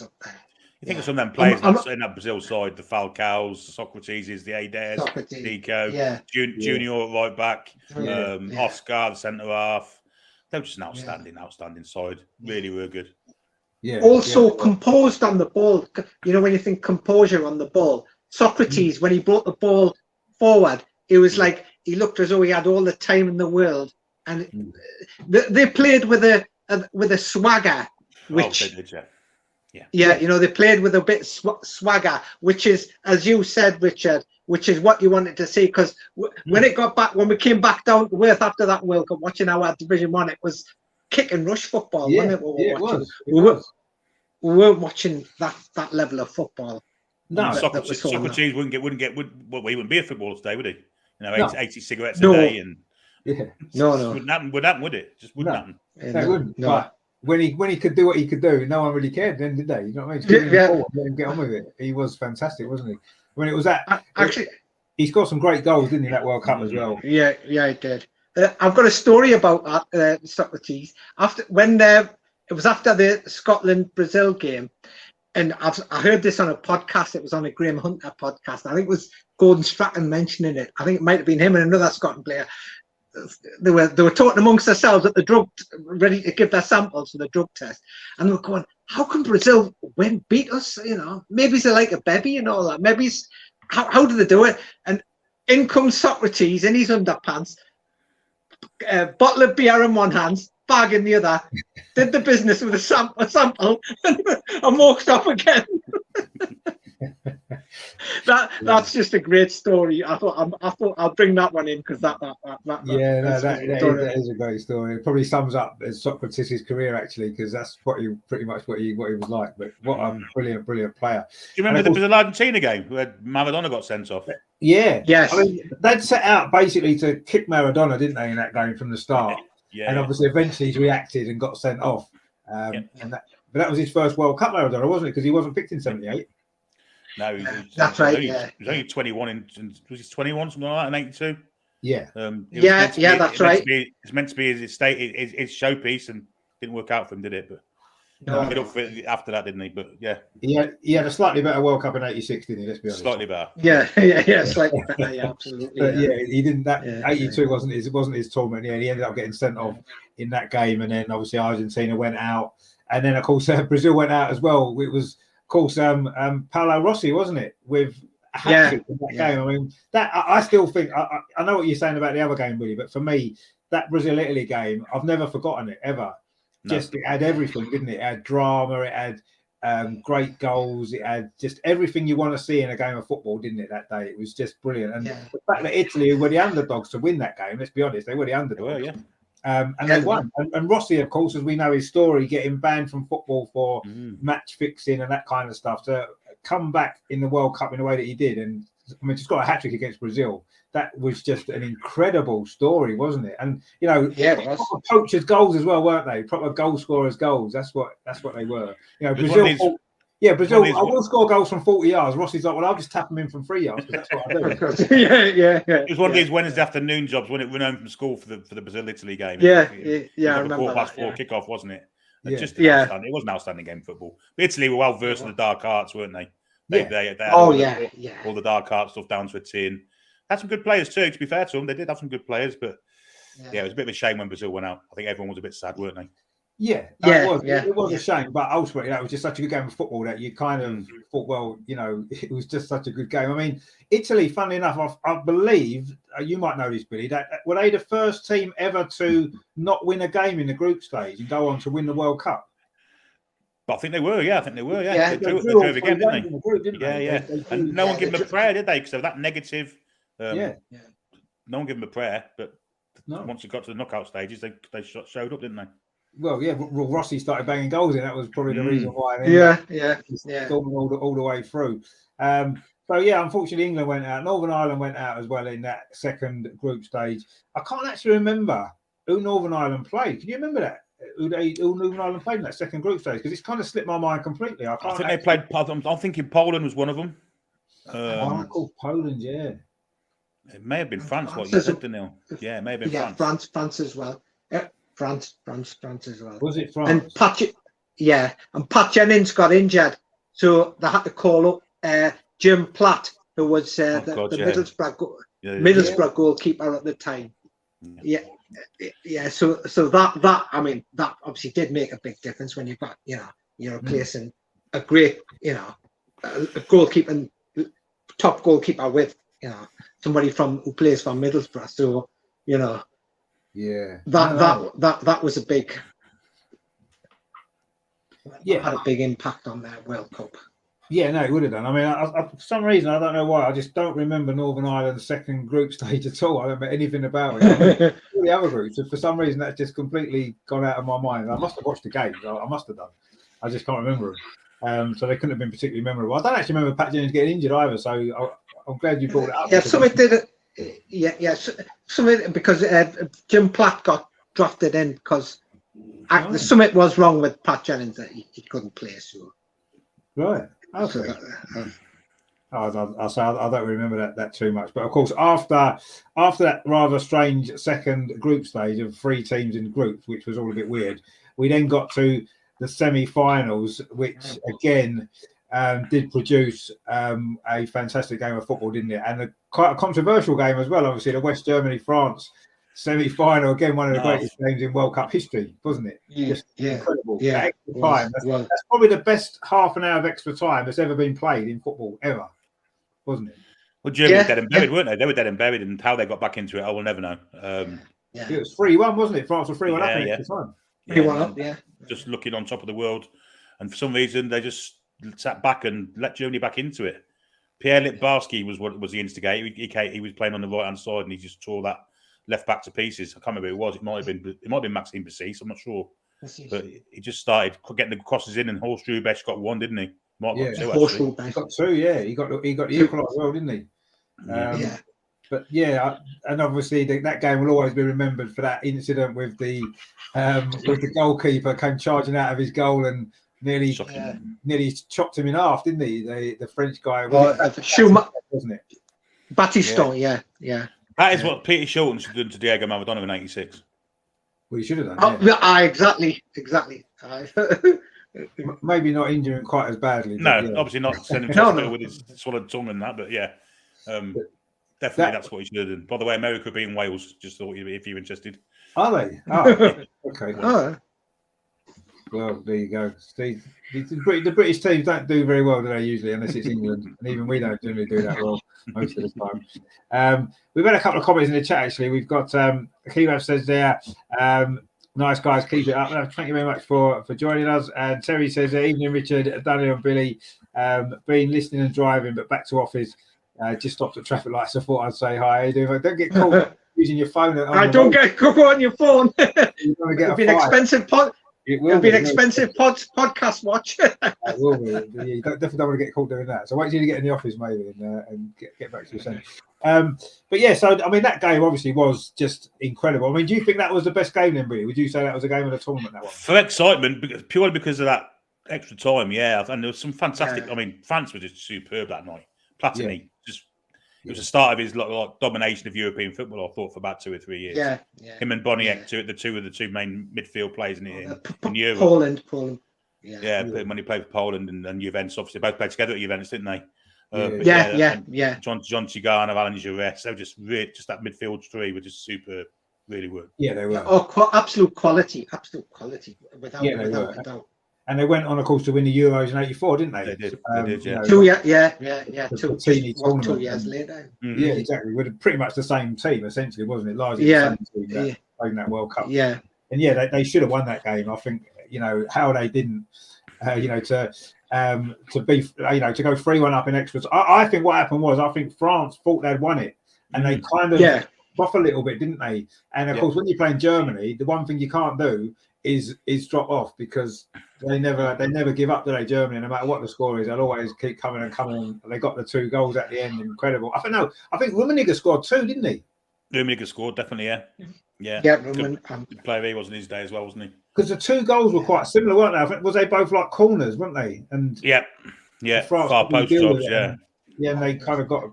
up there. You think of some of them players in that Brazil side, the Falcaos, the Socrates, the Ades, Nico, Junior right back, Oscar, the centre half. They were just an outstanding side. Really were good. Composed on the ball. When you think composure on the ball, Socrates, when he brought the ball forward, it was like he looked as though he had all the time in the world, and they played with a swagger, which they played with a bit swagger, which is, as you said, Richard, which is what you wanted to see. Because when we came back down to earth after that World Cup, watching our Division 1, it was kick and rush football, wasn't it? We weren't watching that level of football. No, Socrates wouldn't be a footballer today, would he? 80 cigarettes a day, and wouldn't happen, would it? Just wouldn't happen. It wouldn't. No. But when he could do what he could do, no one really cared then, did they? You know what I mean? Let him get on with it. He was fantastic, wasn't he? When it was that, actually, he scored some great goals, didn't he? That World Cup as well. Yeah, he did. I've got a story about that, Socrates. It was after the Scotland-Brazil game, and I heard this on a podcast. It was on a Graham Hunter podcast. I think it was Gordon Strachan mentioning it. I think it might have been him and another Scotland player. They were talking amongst themselves at the drug, ready to give their samples for the drug test, and they were going, "How can Brazil beat us? Maybe they're like a baby and all that. Maybe how do they do it?" And in comes Socrates in his underpants, bottle of beer in one hand, bag in the other, did the business with a sample and walked off again. That's just a great story. I thought I'll bring that one in because that is a great story. It probably sums up Socrates' career actually, because that's pretty much what he was like. But what a brilliant player. Do you remember the Brazil Argentina game where Maradona got sent off? Yeah. Yes. I mean, they'd set out basically to kick Maradona, didn't they, in that game from the start? Yeah. And obviously, eventually, he's reacted and got sent off. But that was his first World Cup Maradona, wasn't it? Because he wasn't picked in '78. No, that's right. He was only 21 was he 21 something like that in '82? Yeah. That's right. It's meant to be his showpiece, and didn't work out for him, did it? But made up for it after that, didn't he? But yeah, he had a slightly better World Cup in '86, didn't he? Let's be honest. Slightly better. Yeah, slightly better. Yeah, absolutely. But he didn't. That '82 wasn't his tournament. Yeah, he ended up getting sent off in that game, and then obviously Argentina went out, and then of course Brazil went out as well. It was, of course, Paolo Rossi, wasn't it, with a hat-trick in that game. I mean, that I still think I know what you're saying about the other game, Willie, but for me, that Brazil-Italy game, I've never forgotten it ever. No. Just it had everything, didn't it? It had drama, it had great goals, it had just everything you want to see in a game of football, didn't it? That day, it was just brilliant. And the fact that Italy were the underdogs to win that game, let's be honest, they were the underdogs. And they won. And Rossi, of course, as we know his story, getting banned from football for match fixing and that kind of stuff, to come back in the World Cup in the way that he did, and I mean, just got a hat trick against Brazil. That was just an incredible story, wasn't it? And proper poachers' goals as well, weren't they? Proper goal scorers' goals. That's what they were. Brazil. Brazil. I will score goals from 40 yards. Rossi's like, well, I'll just tap them in from 3 yards because that's what I do. It was one of these Wednesday afternoon jobs when it went home from school for the Brazil-Italy game. I remember that. Past 4 kickoff, wasn't it? It was an outstanding game of football. But Italy were well versed in the dark arts, weren't they? They had all the dark art stuff down to a T. And had some good players too, to be fair to them. They did have some good players, but it was a bit of a shame when Brazil went out. I think everyone was a bit sad, weren't they? It was a shame, but ultimately that was just such a good game of football that you kind of thought, well, it was just such a good game. I mean, Italy, funnily enough, I believe, you might know this, Billy, that were they the first team ever to not win a game in the group stage and go on to win the World Cup? But I think they were, They drew again, didn't they? And no one gave them a prayer, did they? Because they were that negative. No one gave them a prayer, but once it got to the knockout stages, they showed up, didn't they? Well, Rossi started banging goals in. That was probably the reason why. Storming all the way through. Unfortunately, England went out. Northern Ireland went out as well in that second group stage. I can't actually remember who Northern Ireland played. Can you remember that? Who Northern Ireland played in that second group stage? Because it's kind of slipped my mind completely. I think they played. I'm thinking Poland was one of them. Poland, yeah. It may have been France. What you said, Daniel? Yeah, it may have been France. France as well. France as well. Was it France? And Pat Jennings got injured, so they had to call up Jim Platt, who was Middlesbrough goalkeeper at the time. So that I mean, that obviously did make a big difference when you've got you're replacing a great a goalkeeper, top goalkeeper with somebody who plays for Middlesbrough. So that was a big had a big impact on their World Cup. Yeah, no, it would have done. I mean, I, for some reason, I don't know why, I just don't remember Northern Ireland's second group stage at all. I don't know anything about it. I mean, all the other groups, for some reason, that's just completely gone out of my mind. I must have watched the games. I must have done. I just can't remember them. So they couldn't have been particularly memorable. I don't actually remember Pat Jennings getting injured either, so I'm glad you brought it up. Yeah, something did it. Something because Jim Platt got drafted in because the summit was wrong with Pat Jennings that he couldn't play. So right. Okay. I don't remember that too much, but of course after that rather strange second group stage of 3 teams in groups, which was all a bit weird, we then got to the semi-finals, which again did produce a fantastic game of football, didn't it? And quite a controversial game as well. Obviously, the West Germany-France semi-final, again, one of the greatest games in World Cup history, wasn't it? Just incredible. Extra time. That's probably the best half an hour of extra time that's ever been played in football ever, wasn't it? Well, Germany were dead and buried, weren't they? They were dead and buried, and how they got back into it, I will never know. It was 3-1, wasn't it? France was 3-1 up in extra time. 3-1 up, just looking on top of the world, and for some reason they just sat back and let Germany back into it. Pierre Littbarski was the instigator. He was playing on the right hand side and he just tore that left back to pieces. I can't remember who it was. It might have been Maxime Bassis. I'm not sure, but he just started getting the crosses in, and Horst Rubesch got one, didn't he? Might have got two, Horst actually. Rubesch. He got two, yeah. He got the equaliser as well, didn't he? Yeah. But yeah, and obviously that game will always be remembered for that incident with the goalkeeper came charging out of his goal and nearly chopped him in half, didn't he? The French guy, wasn't it? Battiston, yeah. That is what Peter Shilton should have done to Diego Maradona in '86. Well, he should have done. Exactly. Maybe not injuring quite as badly. No, obviously not sending him to hospital with his swallowed tongue and that, but yeah. Definitely, that's what he should have done. By the way, America being Wales, just thought if you're interested. Are they? Oh, okay. Oh. Well, there you go. Steve, the British teams don't do very well, do they, usually, unless it's England. And even we don't generally do that well most of the time. We've had a couple of comments in the chat, actually. We've got Kiwav says there, nice guys, keep it up. Thank you very much for joining us. And Terry says, evening, Richard, Daniel and Billy. Been listening and driving, but back to office. Just stopped at traffic lights. I thought I'd say hi. How you doing? Don't get caught using your phone. Don't get caught on your phone. It'll be an expensive It'll be an expensive podcast watch. It will be. You definitely don't want to get caught doing that. So wait till you get in the office, maybe, and get back to your son. But yeah, so I mean, that game obviously was just incredible. I mean, do you think that was the best game then, really? Would you say that was a game of the tournament? That one for excitement, purely because of that extra time. Yeah, and there was some fantastic. I mean, France were just superb that night. Platini, it was the start of his domination of European football. I thought for about 2 or 3 years. Yeah. Him and Boniek, the two main midfield players in Europe. Poland. When he played for Poland and Juventus, obviously both played together at Juventus, didn't they? Yeah. John Tigana, Alan Giresse, they were just that midfield three were just superb. Really were. Yeah, they were. Absolute quality, without a doubt. And they went on, of course, to win the Euros in '84, didn't they? They did, yeah. 2 years later. Mm-hmm. Yeah, exactly. With pretty much the same team, essentially, wasn't it? Largely the same team playing that World Cup. Yeah. And they should have won that game. I think, how they didn't, to be, to go 3-1 up in extras. I think what happened was, I think France thought they'd won it. And they kind of off a little bit, didn't they? And of course, when you're playing Germany, the one thing you can't do is drop off, because they never give up, do they, Germany? No matter what the score is, they'll always keep coming and coming. They got the 2 goals at the end, incredible. I think Rummenigge scored 2, didn't he? Rummenigge scored, definitely, yeah. Good player he was in his day as well, wasn't he? Because the 2 goals were quite similar, weren't they? I think, was they both like corners, weren't they? And far post jobs, and they kind of got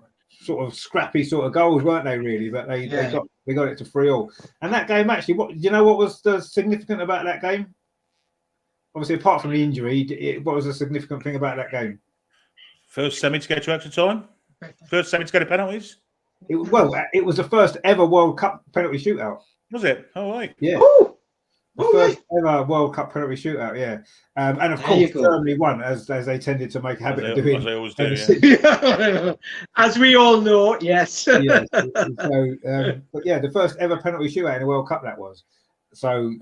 sort of scrappy sort of goals, weren't they, really? But they got it to 3-3. And that game, actually, what was the significant about that game? Obviously, apart from the injury, what was the significant thing about that game? First semi to go to extra time. First semi to go to penalties. It was the first ever World Cup penalty shootout. Was it? Oh, right. Yeah. The first ever World Cup penalty shootout, yeah. And of course, Germany won, as they tended to make a habit of doing. As they always do, As we all know, yes. But the first ever penalty shootout in a World Cup, that was. So,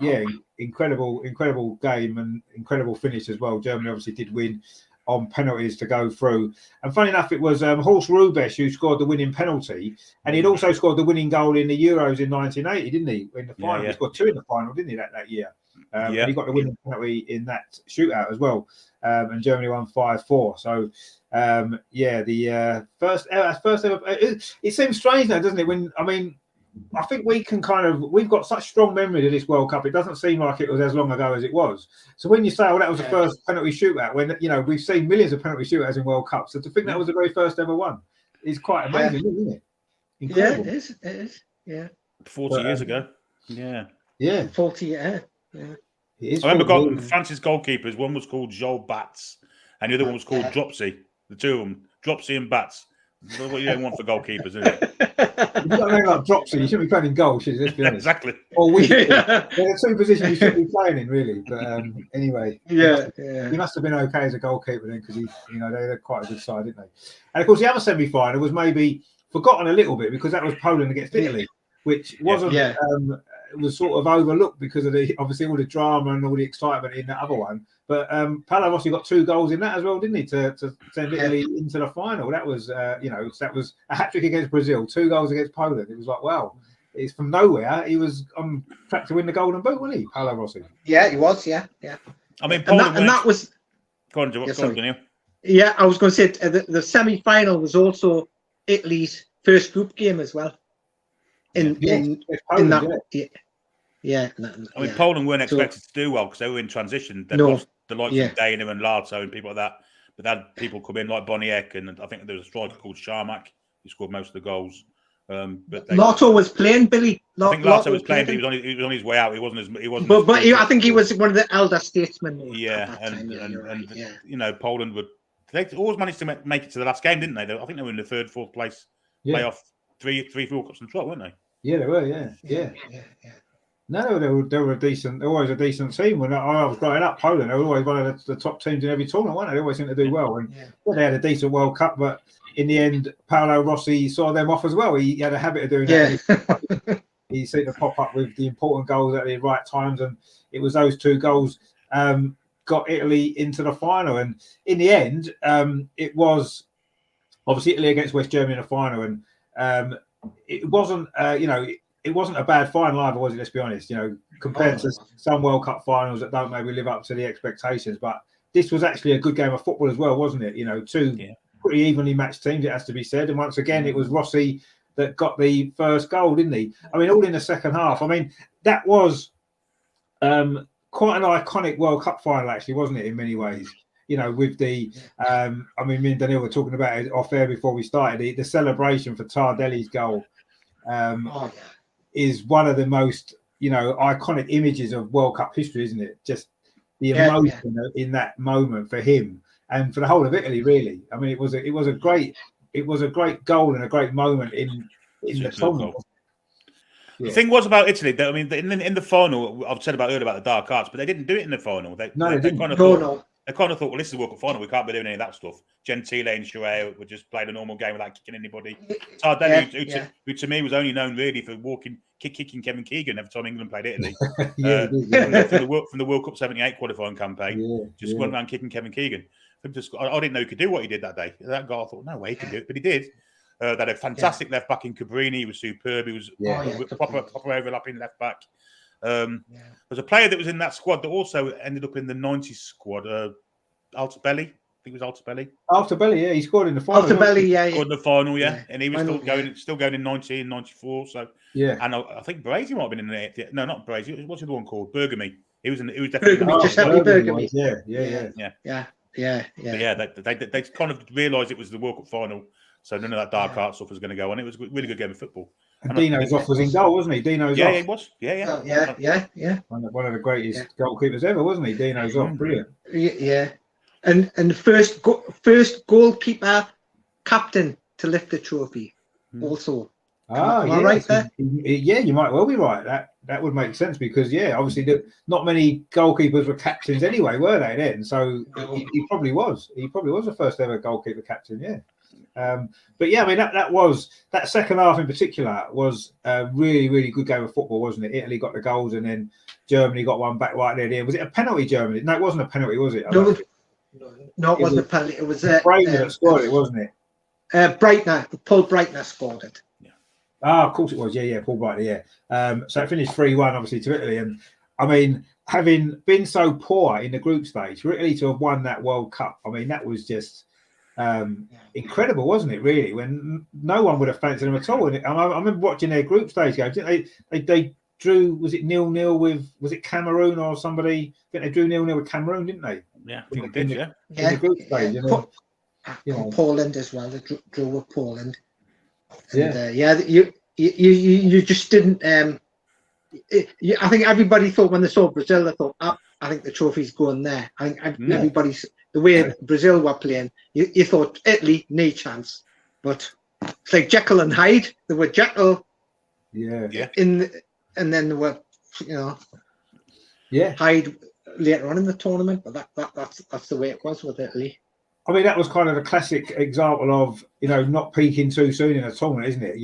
incredible game and incredible finish as well. Germany obviously did win on penalties to go through. And funny enough, it was Horst Rubesch who scored the winning penalty, and he'd also scored the winning goal in the Euros in 1980, didn't he? In the final, he scored 2 in the final, didn't he? That year, and he got the winning penalty in that shootout as well. And Germany won 5-4. So, the first ever. It seems strange now, doesn't it? I think we've got such strong memory of this World Cup. It doesn't seem like it was as long ago as it was. So when you say, that was the first penalty shootout, when we've seen millions of penalty shootouts in World Cups, so to think that was the very first ever one is quite amazing, isn't it? Incredible. Yeah, it is. Yeah. 40 years ago. Yeah. 40 years. Yeah. I remember France's goalkeepers. One was called Joel Bats, and the other one was called Dropsy. The 2 of them, Dropsy and Bats. That's what you don't want for goalkeepers, is it? If you've got a name like Dropsy, you shouldn't be playing in goal, should you? Let's be honest. Exactly. Or they're the 2 positions you shouldn't be playing in, really. But anyway, he must have been okay as a goalkeeper then, because they had quite a good side, didn't they? And of course, the other semi-final was maybe forgotten a little bit, because that was Poland against Italy, which wasn't was sort of overlooked because of obviously all the drama and all the excitement in that other one. But Paolo Rossi got 2 goals in that as well, didn't he? To send Italy into the final. That was that was a hat-trick against Brazil, 2 goals against Poland. It was like, wow, it's from nowhere. He was on track to win the Golden Boot, wasn't he, Paolo Rossi? Yeah, he was. Yeah. I mean, that was. Go on, Daniel. Yeah, I was going to say the semi-final was also Italy's first group game as well. In that. I mean, Poland weren't expected to do well because they were in transition. They lost the likes of Dana and Lato and people like that. But they had people come in like Boniek, and I think there was a striker called Sharmak who scored most of the goals. But Lato was playing, Billy. I think Lato was playing, but he was on his way out. He wasn't. I think he was one of the elder statesmen. And Poland would. They always managed to make it to the last game, didn't they? I think they were in the 3rd, 4th place playoff, three World Cups in a row, weren't they? Yeah, they were. Yeah. No, they were a decent. Always a decent team. When I was growing up, Poland, they were always one of the top teams in every tournament, weren't they? They always seemed to do well. And they had a decent World Cup, but in the end, Paolo Rossi saw them off as well. He had a habit of doing that. He seemed to pop up with the important goals at the right times, and it was those 2 goals got Italy into the final. And in the end, it was obviously Italy against West Germany in the final, and it wasn't it wasn't a bad final either, was it? Let's be honest. Compared to some World Cup finals that don't maybe live up to the expectations, but this was actually a good game of football as well, wasn't it? 2 pretty evenly matched teams, it has to be said. And once again, it was Rossi that got the first goal, didn't he? I mean, all in the second half. I mean, that was quite an iconic World Cup final, actually, wasn't it? In many ways. With the, I mean, me and Daniel were talking about it off air before we started. The celebration for Tardelli's goal is one of the most, iconic images of World Cup history, isn't it? Just the emotion in that moment for him and for the whole of Italy, really. I mean, it was a great goal and a great moment in the tournament. The thing was about Italy, I mean, in the final, I've said about earlier about the dark arts, but they didn't do it in the final. They kind of thought, well, this is the World Cup final. We can't be doing any of that stuff. Gentile and Shireo would just play a normal game without kicking anybody. Tardelli, who to me was only known really for kicking Kevin Keegan every time England played Italy. From the World Cup 78 qualifying campaign, just went around kicking Kevin Keegan. I didn't know he could do what he did that day. That guy, I thought, no way he could do it, but he did. They had a fantastic left back in Cabrini. He was superb. He was proper overlapping left back. There's a player that was in that squad that also ended up in the 90s squad. Altobelli, I think it was Altobelli. Altobelli, yeah, he scored in the final. Altobelli, scored in the final, and he was still going in 90 and 94. So and I think Brazy might have been in the no, not Brazy. What's the other one called? Bergamy. He was definitely Bergamy. They kind of realised it was the World Cup final. So none of that dark art stuff was going to go on. It was a really good game of football. And Dino Zoff was in goal, wasn't he? Dino Zoff. He was. One of the greatest goalkeepers ever, wasn't he? Dino Zoff, brilliant. Yeah. And the first goalkeeper captain to lift the trophy, also. Am I right there? Yeah, you might well be right. That would make sense because obviously not many goalkeepers were captains anyway, were they then? So he probably was. He probably was the first ever goalkeeper captain. Yeah. But I mean that second half in particular was a really, really good game of football, wasn't it? Italy got the goals and then Germany got one back right near the end. Was it a penalty, Germany? No, it wasn't a penalty, was it? No, it wasn't a penalty. It was Breitner that scored it, wasn't it? Paul Breitner scored it. Of course it was. Yeah, Paul Breitner. So it finished 3-1, obviously, to Italy. And I mean, having been so poor in the group stage, for Italy to have won that World Cup, I mean, that was just incredible, wasn't it? Really, when no one would have fancied them at all. And I remember watching their group stage games. They drew. Was it 0-0 with? Was it Cameroon or somebody? I think they drew 0-0 with Cameroon, didn't they? Yeah, I think they did. In the group stage, Poland as well. They drew with Poland. And, you just didn't. I think everybody thought when they saw Brazil, they thought, I think the trophy's going there. I think everybody's the way Brazil were playing. You thought Italy, no chance, but it's like Jekyll and Hyde. They were Jekyll, and then they were, Hyde later on in the tournament. But that's the way it was with Italy. I mean, that was kind of the classic example of, not peaking too soon in a tournament, isn't it?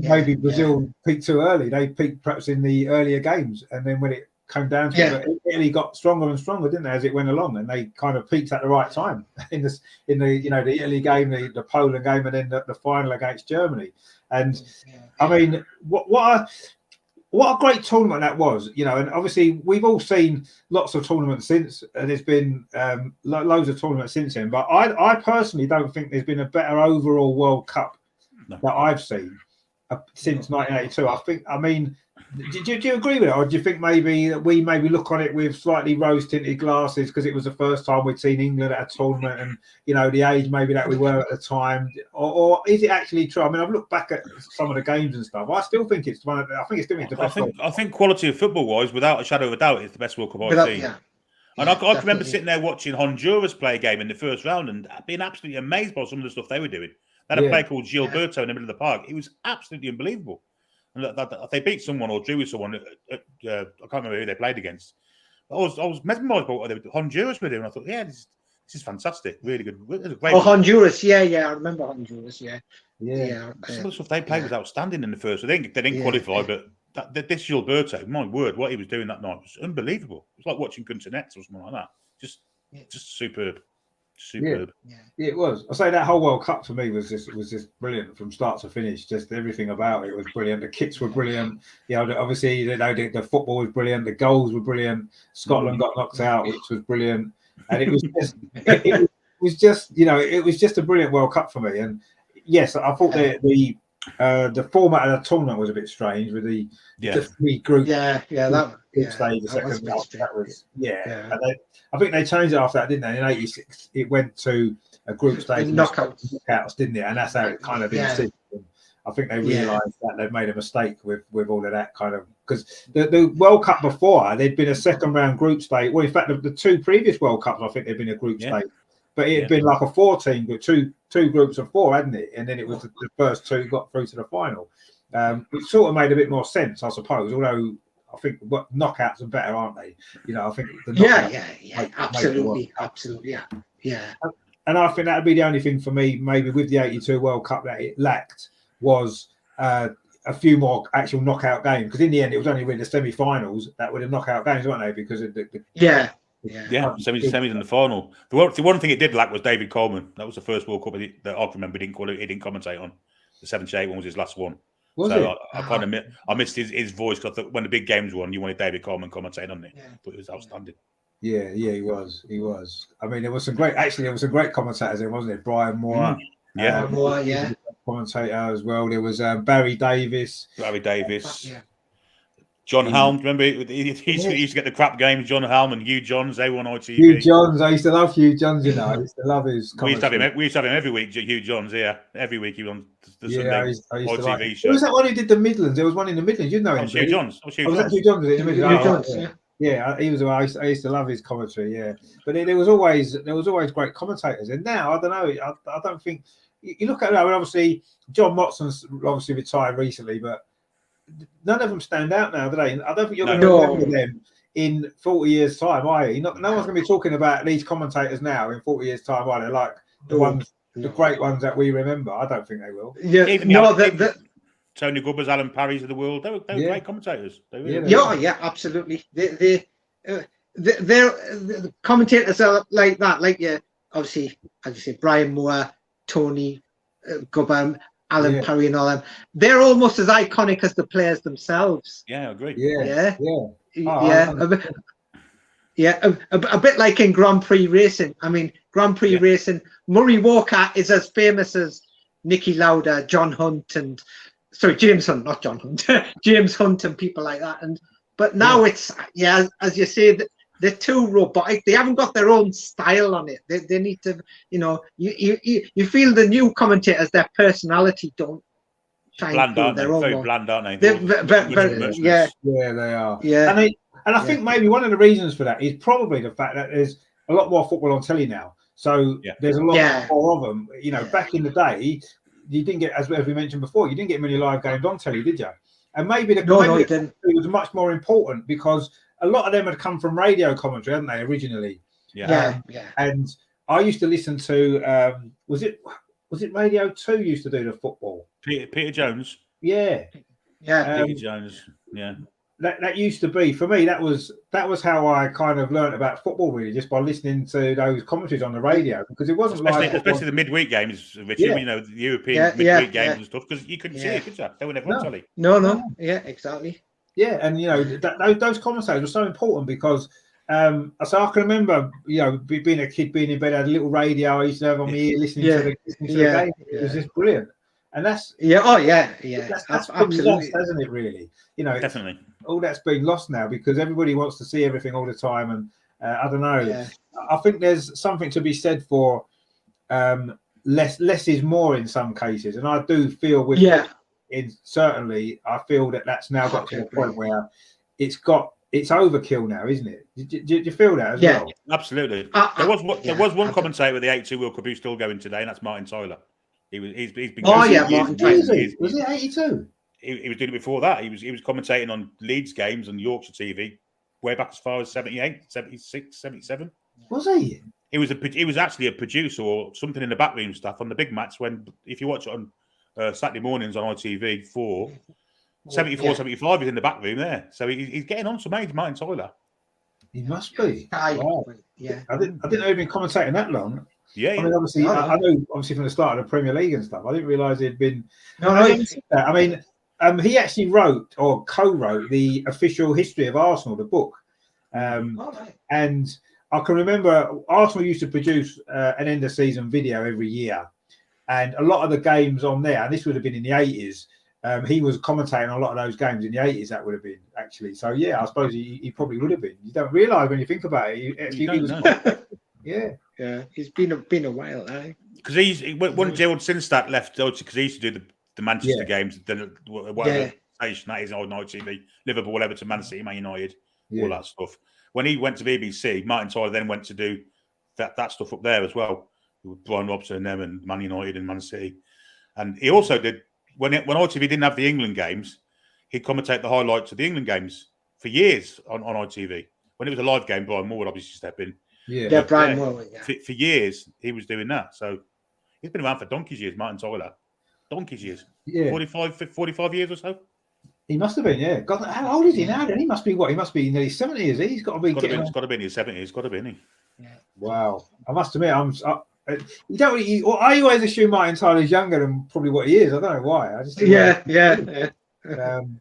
Maybe Brazil peaked too early. They peaked perhaps in the earlier games, and then when it came down to it, but Italy got stronger and stronger, didn't they, as it went along, and they kind of peaked at the right time in the the Italy game, the Poland game, and then the final against Germany. And I mean, what a great tournament that was, and obviously we've all seen lots of tournaments since, and there's been loads of tournaments since then. But I personally don't think there's been a better overall World Cup that I've seen since 1982. I mean, do you agree with it, or do you think maybe that we look on it with slightly rose-tinted glasses because it was the first time we'd seen England at a tournament, and the age maybe that we were at the time, or is it actually true? I mean, I've looked back at some of the games and stuff. I still think it's one. I think it's still the best. I think quality of football-wise, without a shadow of a doubt, it's the best World Cup I've seen. And I can remember sitting there watching Honduras play a game in the first round and being absolutely amazed by some of the stuff they were doing. They had a player called Gilberto in the middle of the park. It was absolutely unbelievable. And they beat someone or drew with someone. I can't remember who they played against. I was mesmerised by what Honduras were doing. I thought, this is fantastic, really good. It was a great Honduras, I remember Honduras, yeah. Some of the stuff they played was outstanding in the first. They didn't qualify, but this Gilberto, my word, what he was doing that night was unbelievable. It was like watching Gunter or something like that. Just superb. Superb. Yeah, it was. I say that whole World Cup for me was just brilliant from start to finish. Just everything about it was brilliant. The kits were brilliant. Obviously, the football was brilliant. The goals were brilliant. Scotland got knocked out, which was brilliant. And it was just, it was just a brilliant World Cup for me. And yes, I thought the format of the tournament was a bit strange with the three groups. Stage, the second that was I think they changed it after that, didn't they? In '86, it went to a group stage knockouts, didn't it? And that's how it kind of been. I think they realised that they'd made a mistake with all of that kind of, because the World Cup before there'd been a second round group stage. Well, in fact, the two previous World Cups, I think they'd been a group stage, but it had been like a 4-team with two groups of 4, hadn't it? And then it was the first 2 got through to the final, which sort of made a bit more sense, I suppose. Although I think knockouts are better, aren't they? I think absolutely. And I think that would be the only thing for me, maybe with the '82 World Cup, that it lacked was a few more actual knockout games. Because in the end, it was only really the semi-finals that were the knockout games, weren't they? Because of the semis in the final. The one thing it did lack was David Coleman. That was the first World Cup that I can remember he didn't commentate on. The 78 one was his last one. I missed his voice, because when the big games won, you wanted David Coleman commentating on it. But it was outstanding. Yeah, he was. I mean, there was some great commentators there, wasn't it? Brian Moore. Commentator as well. There was Barry Davis. John Helm, remember he used to get the crap games. John Helm and Hugh Johns, they were on ITV. Hugh Johns, I used to love Hugh Johns. I used to love his. We used to have him every week. Hugh Johns, every week he was on the Sunday ITV show. Who was that one who did the Midlands? There was one in the Midlands. You know him. Hugh Johns. Hugh Johns in the Midlands. He was. I used to love his commentary. Yeah, but there was always great commentators. And now I don't know. I don't think you look at it. I mean, obviously John Motson's obviously retired recently, but none of them stand out now, do they? I don't think you're going to remember them in 40 years' time, are you? No one's going to be talking about these commentators now in 40 years' time, are they? Like the great ones that we remember. I don't think they will. Yeah, Tony Gubbers, Alan Parry's of the world. They were great commentators. Absolutely. The commentators are like that. Like obviously, as you say, Brian Moore, Tony Gubber, Alan Parry and all them. They're almost as iconic as the players themselves. Yeah, I agree. A bit like in Grand Prix racing. I mean, Grand Prix racing, Murray Walker is as famous as Nicky Lauda, John Hunt, and James Hunt, not John Hunt, James Hunt and people like that. But now it's as you say, they're too robotic. They haven't got their own style on it. They need to, you feel the new commentators, their personality don't shine bland, aren't their they? own. Very bland, aren't they? They're very, they are. Yeah, and I think maybe one of the reasons for that is probably the fact that there's a lot more football on telly now. So there's a lot more of them. Back in the day, you didn't get, as we mentioned before, you didn't get many live games on telly, did you? And maybe it was much more important because a lot of them had come from radio commentary, hadn't they, originally? And I used to listen to was it Radio 2 used to do the football? Peter Jones. Yeah. Peter Jones. Yeah. That used to be, for me, that was how I kind of learnt about football, really, just by listening to those commentaries on the radio, because it wasn't especially the midweek games, Richard, you know, the European midweek games and stuff, because you couldn't see it, could you? They were never on telly. No. Yeah, exactly. Yeah, and you know those commentators were so important because so I can remember, you know, being a kid, being in bed, I had a little radio I used to have on my ear, listening to the game. It was just brilliant, and that's that's been lost, hasn't it? Really, you know, definitely. All that's been lost now because everybody wants to see everything all the time, and I don't know. Yeah. I think there's something to be said for less is more in some cases, and I do feel with certainly I feel that's now got to a point where it's overkill now, isn't it? Do you feel that as well? Absolutely. There was one commentator with the 82 World Cup who's still going today, and that's Martin Tyler. He's been Martin Tyler. Was it 82? He was doing it before that. He was commentating on Leeds games on Yorkshire TV way back as far as 78, 76, 77. Was he? He was actually a producer or something in the backroom stuff on the big match. When if you watch it on Saturday mornings on ITV 4, 74, 75, he's in the back room there. So he's getting on some age, Martin Tyler. He must be. Wow. Yeah. I didn't know he'd been commentating that long. Yeah. I mean, obviously, I know obviously from the start of the Premier League and stuff. I didn't realise he'd been. I mean, he actually wrote or co-wrote the official history of Arsenal, the book. And I can remember Arsenal used to produce an end of season video every year, and a lot of the games on there, and this would have been in the 80s. He was commentating on a lot of those games in the 80s. That would have been actually. So yeah, I suppose he probably would have been. You don't realise when you think about it. He was, yeah. He's been a while, because when Gerald Sinstadt left, because he used to do the Manchester games, then whatever station that is on ITV, Liverpool, Everton, Man City, Man United, all that stuff. When he went to BBC, Martin Tyler then went to do that stuff up there as well, with Brian Robson and them, and Man United and Man City, and he also did. When ITV didn't have the England games, he'd commentate the highlights of the England games for years on ITV. When it was a live game, Brian Moore would obviously step in. Yeah, Brian Moore. For years, he was doing that. So he's been around for donkey's years, Martin Tyler. Donkey's years. Yeah. 45 years or so. He must have been, yeah. God, how old is he now? He must be what? He must be nearly 70, is he? He's got to be. He's got to be in his 70s. He's got to be, isn't he? Yeah. Wow. I must admit, you don't really, I always assume Martin Tyler's younger than probably what he is. I don't know why. I just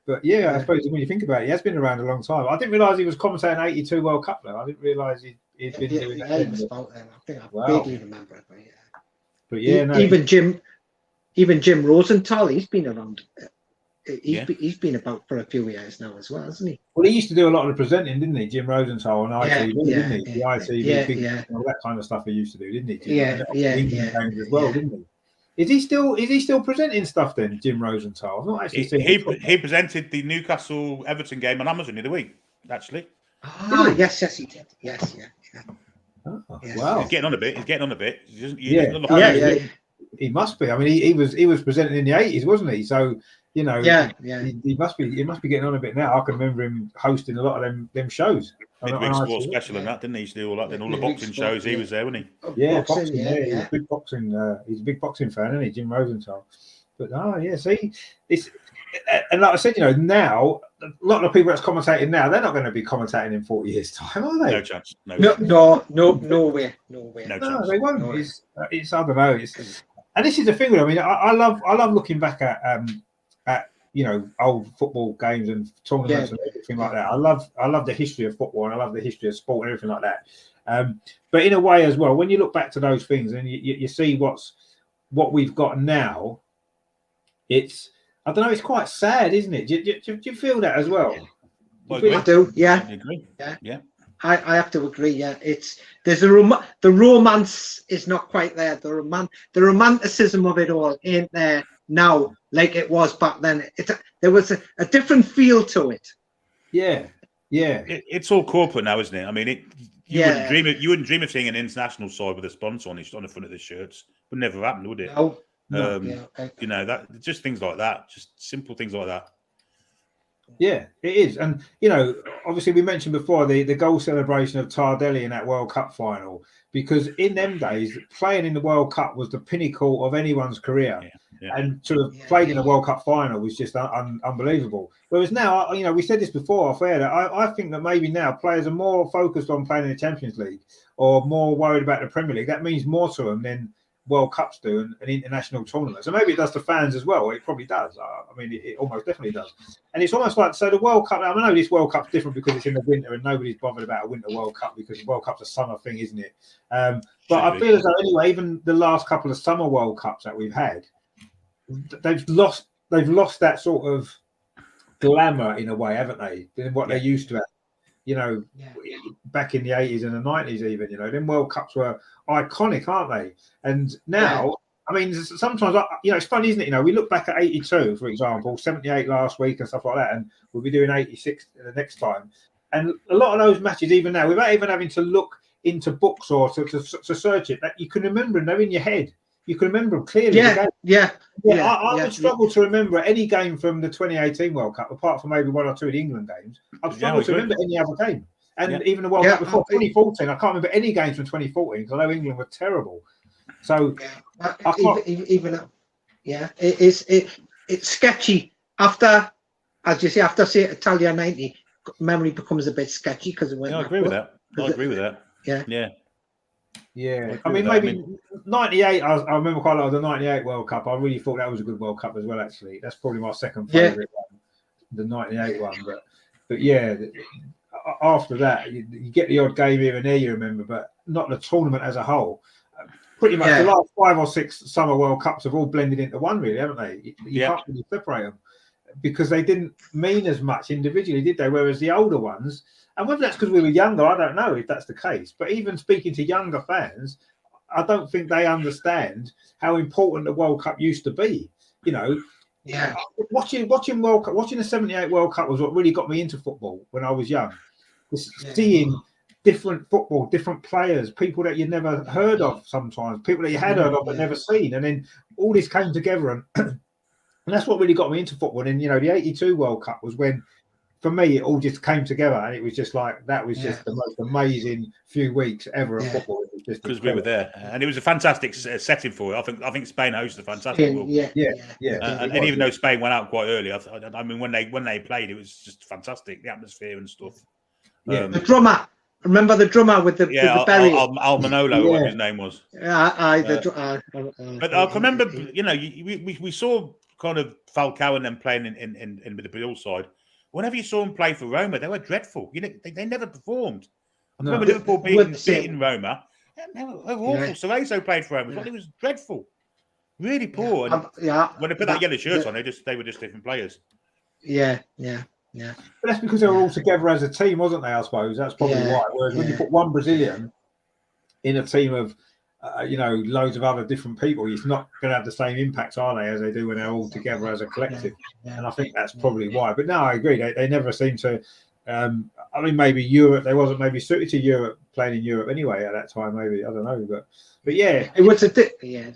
but yeah, I suppose when you think about it, he has been around a long time. I didn't realise he was commentating 82 World Cup though. I didn't realise he'd been doing that. I think I vaguely remember it, but yeah, even Jim Rosenthal, he's been around. He's been about for a few years now as well, hasn't he? Well, he used to do a lot of the presenting, didn't he? Jim Rosenthal on ITV, didn't he? The ITV, all that kind of stuff he used to do, didn't he? Games as well, didn't he? Is he still presenting stuff then, Jim Rosenthal? I've not actually seen he presented the Newcastle Everton game on Amazon the other week, actually. Yes, he did. Yes, Oh, wow. He's getting on a bit. He must be. I mean, he was presenting in the 80s, wasn't he? So, you know, he must be getting on a bit now. I can remember him hosting a lot of them shows. Big sports special and that, didn't he? He used to do all that. Then all the boxing shows, he was there, wasn't he? Yeah, boxing. He's a big boxing. He's a big boxing fan, isn't he, Jim Rosenthal? But see, it's and like I said, you know, now a lot of the people that's commentating now, they're not going to be commentating in 40 years' time, are they? No chance. No way. No chance. They won't. No. It's I don't know. And this is the thing. I mean, I love looking back at you know, old football games and tournaments and everything like that. I love the history of football and I love the history of sport and everything like that. But in a way as well, when you look back to those things and you see what we've got now, it's, I don't know, it's quite sad, isn't it? Do you feel that as well? I do. Yeah. Yeah. I have to agree. Yeah, there's the romance is not quite there. The romanticism of it all ain't there now like it was back then. There was a different feel to it. Yeah. It's all corporate now, isn't it? I mean, you wouldn't dream of seeing an international side with a sponsor on the front of the shirts. Would never happen, would it? No. You know, that just things like that, just simple things like that. Yeah, it is. And, you know, obviously we mentioned before the goal celebration of Tardelli in that World Cup final, because in them days, playing in the World Cup was the pinnacle of anyone's career. Yeah, yeah. And to have played in a World Cup final was just unbelievable. Whereas now, you know, we said this before off air, that I think that maybe now players are more focused on playing in the Champions League or more worried about the Premier League. That means more to them than World Cups do and international tournaments. And maybe it does to fans as well. It probably does. I mean, it almost definitely does. And it's almost like, so the World Cup, I know this World Cup's different because it's in the winter and nobody's bothered about a winter World Cup because the World Cup's a summer thing, isn't it? But I feel as though anyway, even the last couple of summer World Cups that we've had, they've lost that sort of glamour in a way, haven't they? Than what they used to have. You know, back in the 80s and the 90s, even, you know, then World Cups were iconic, aren't they? And now, I mean, sometimes, you know, it's funny, isn't it? You know, we look back at 82, for example, 78 last week and stuff like that, and we'll be doing 86 the next time. And a lot of those matches, even now, without even having to look into books or to search it, that you can remember them, they're in your head. You can remember them clearly. I would struggle to remember any game from the 2018 World Cup, apart from maybe one or two of the England games. I'd struggle to remember any other game. And even the World Cup before 2014, I can't remember any games from 2014 because I know England were terrible. So, it's sketchy. After, as you say, after say Italia 90, memory becomes a bit sketchy because it went. I agree with that. Yeah. I mean, maybe 98, I remember quite a lot of the 98 World Cup. I really thought that was a good World Cup as well, actually. That's probably my second favourite one, the 98 one. But yeah, after that, you get the odd game here and there, you remember, but not the tournament as a whole. Pretty much the last 5 or 6 Summer World Cups have all blended into one, really, haven't they? You can't really separate them because they didn't mean as much individually, did they? Whereas the older ones, and whether that's because we were younger, I don't know if that's the case. But even speaking to younger fans, I don't think they understand how important the World Cup used to be. You know, watching World Cup, watching the '78 World Cup was what really got me into football when I was young. Seeing different football, different players, people that you never heard of sometimes, people that you had heard of but never seen, and then all this came together, and that's what really got me into football. And you know, the '82 World Cup was when, for me, it all just came together, and it was just like that was just the most amazing few weeks ever of football. Because we were there, and it was a fantastic setting for it. I think Spain hosted a fantastic World Cup. And even though Spain went out quite early, I mean, when they played, it was just fantastic, the atmosphere and stuff. The drummer. Remember the drummer with the berry? Al Manolo, what his name was. But I can remember, you know, we saw kind of Falcao and them playing in the Brazil side. Whenever you saw them play for Roma, they were dreadful. You know, they never performed. I remember Liverpool beating Roma. They were awful. Cerezo played for Roma. It was dreadful, really poor. When they put that yellow shirt on, they were just different players. But that's because they were all together as a team, wasn't they? I suppose that's probably why. Whereas when you put one Brazilian in a team of, you know, loads of other different people, it's not going to have the same impact, are they, as they do when they're all together as a collective? And I think that's probably why. But no, I agree. They never seem to. I mean, maybe Europe. They wasn't maybe suited to Europe, playing in Europe anyway at that time. Maybe I don't know, but yeah, it was a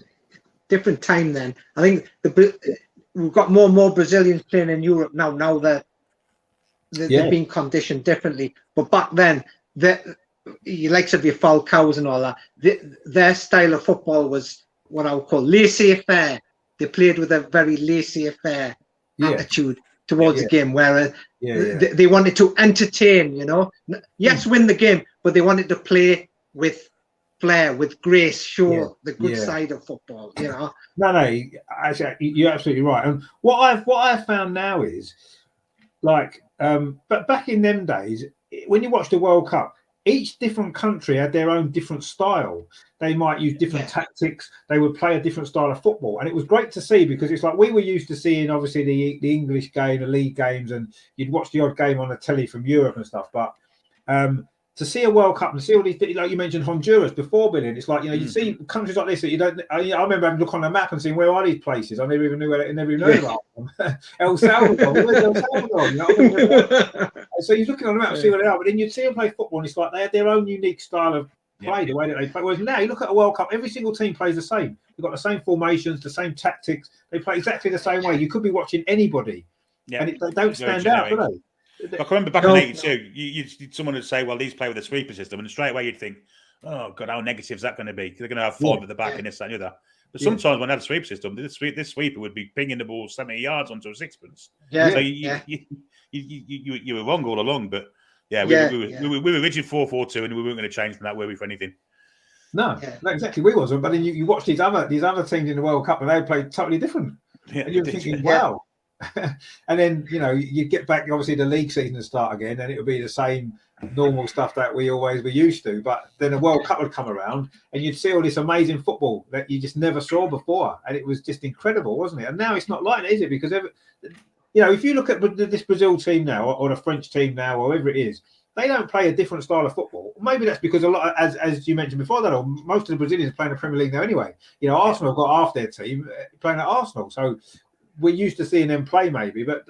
different time then. I think we've got more and more Brazilians playing in Europe now. Now they're being conditioned differently. But back then, you likes of your Falcaos and all that, their style of football was what I would call laissez-faire. They played with a very laissez-faire attitude towards the game, whereas they wanted to entertain, you know. Yes, win the game, but they wanted to play with flair, with grace, show the good side of football, you know. No, actually, you're absolutely right. And what I've found now is, like, but back in them days, when you watch the World Cup, each different country had their own different style. They might use different tactics. They would play a different style of football. And it was great to see because it's like we were used to seeing, obviously, the English game, the league games, and you'd watch the odd game on the telly from Europe and stuff. But to see a World Cup and see all these, like you mentioned Honduras before, Billy, it's like, you know, you see countries like this that you don't. I remember having to look on the map and seeing where are these places. I never even knew about them. El Salvador, where's El Salvador? You know? So you're looking on the map and see where they are, but then you'd see them play football, and it's like they had their own unique style of play, the way that they play. Whereas now you look at a World Cup, every single team plays the same. They've got the same formations, the same tactics. They play exactly the same way. You could be watching anybody Yeah, and they don't stand out, do they? I remember back in '82, someone would say, "Well, these play with a sweeper system," and straight away you'd think, "Oh God, how negative is that going to be? They're going to have 5 at the back and this, that, and the other." But sometimes when I had a sweeper system, this sweeper would be pinging the ball 70 yards onto a sixpence. Yeah. So you were wrong all along, but we were rigid 4-4-2, and we weren't going to change from that, were we, for anything? No, exactly. We wasn't. But then you watch these other teams in the World Cup, and they played totally different. Yeah, and you're thinking, wow. And then you get back, obviously the league season to start again, and it would be the same normal stuff that we always were used to. But then the World Cup would come around, and you'd see all this amazing football that you just never saw before, and it was just incredible, wasn't it? And now it's not like that, is it? Because if you look at this Brazil team now, or the French team now, or whoever it is, they don't play a different style of football. Maybe that's because a lot, as you mentioned before, that most of the Brazilians play in the Premier League now anyway. Arsenal have got half their team playing at Arsenal, so we're used to seeing them play maybe, but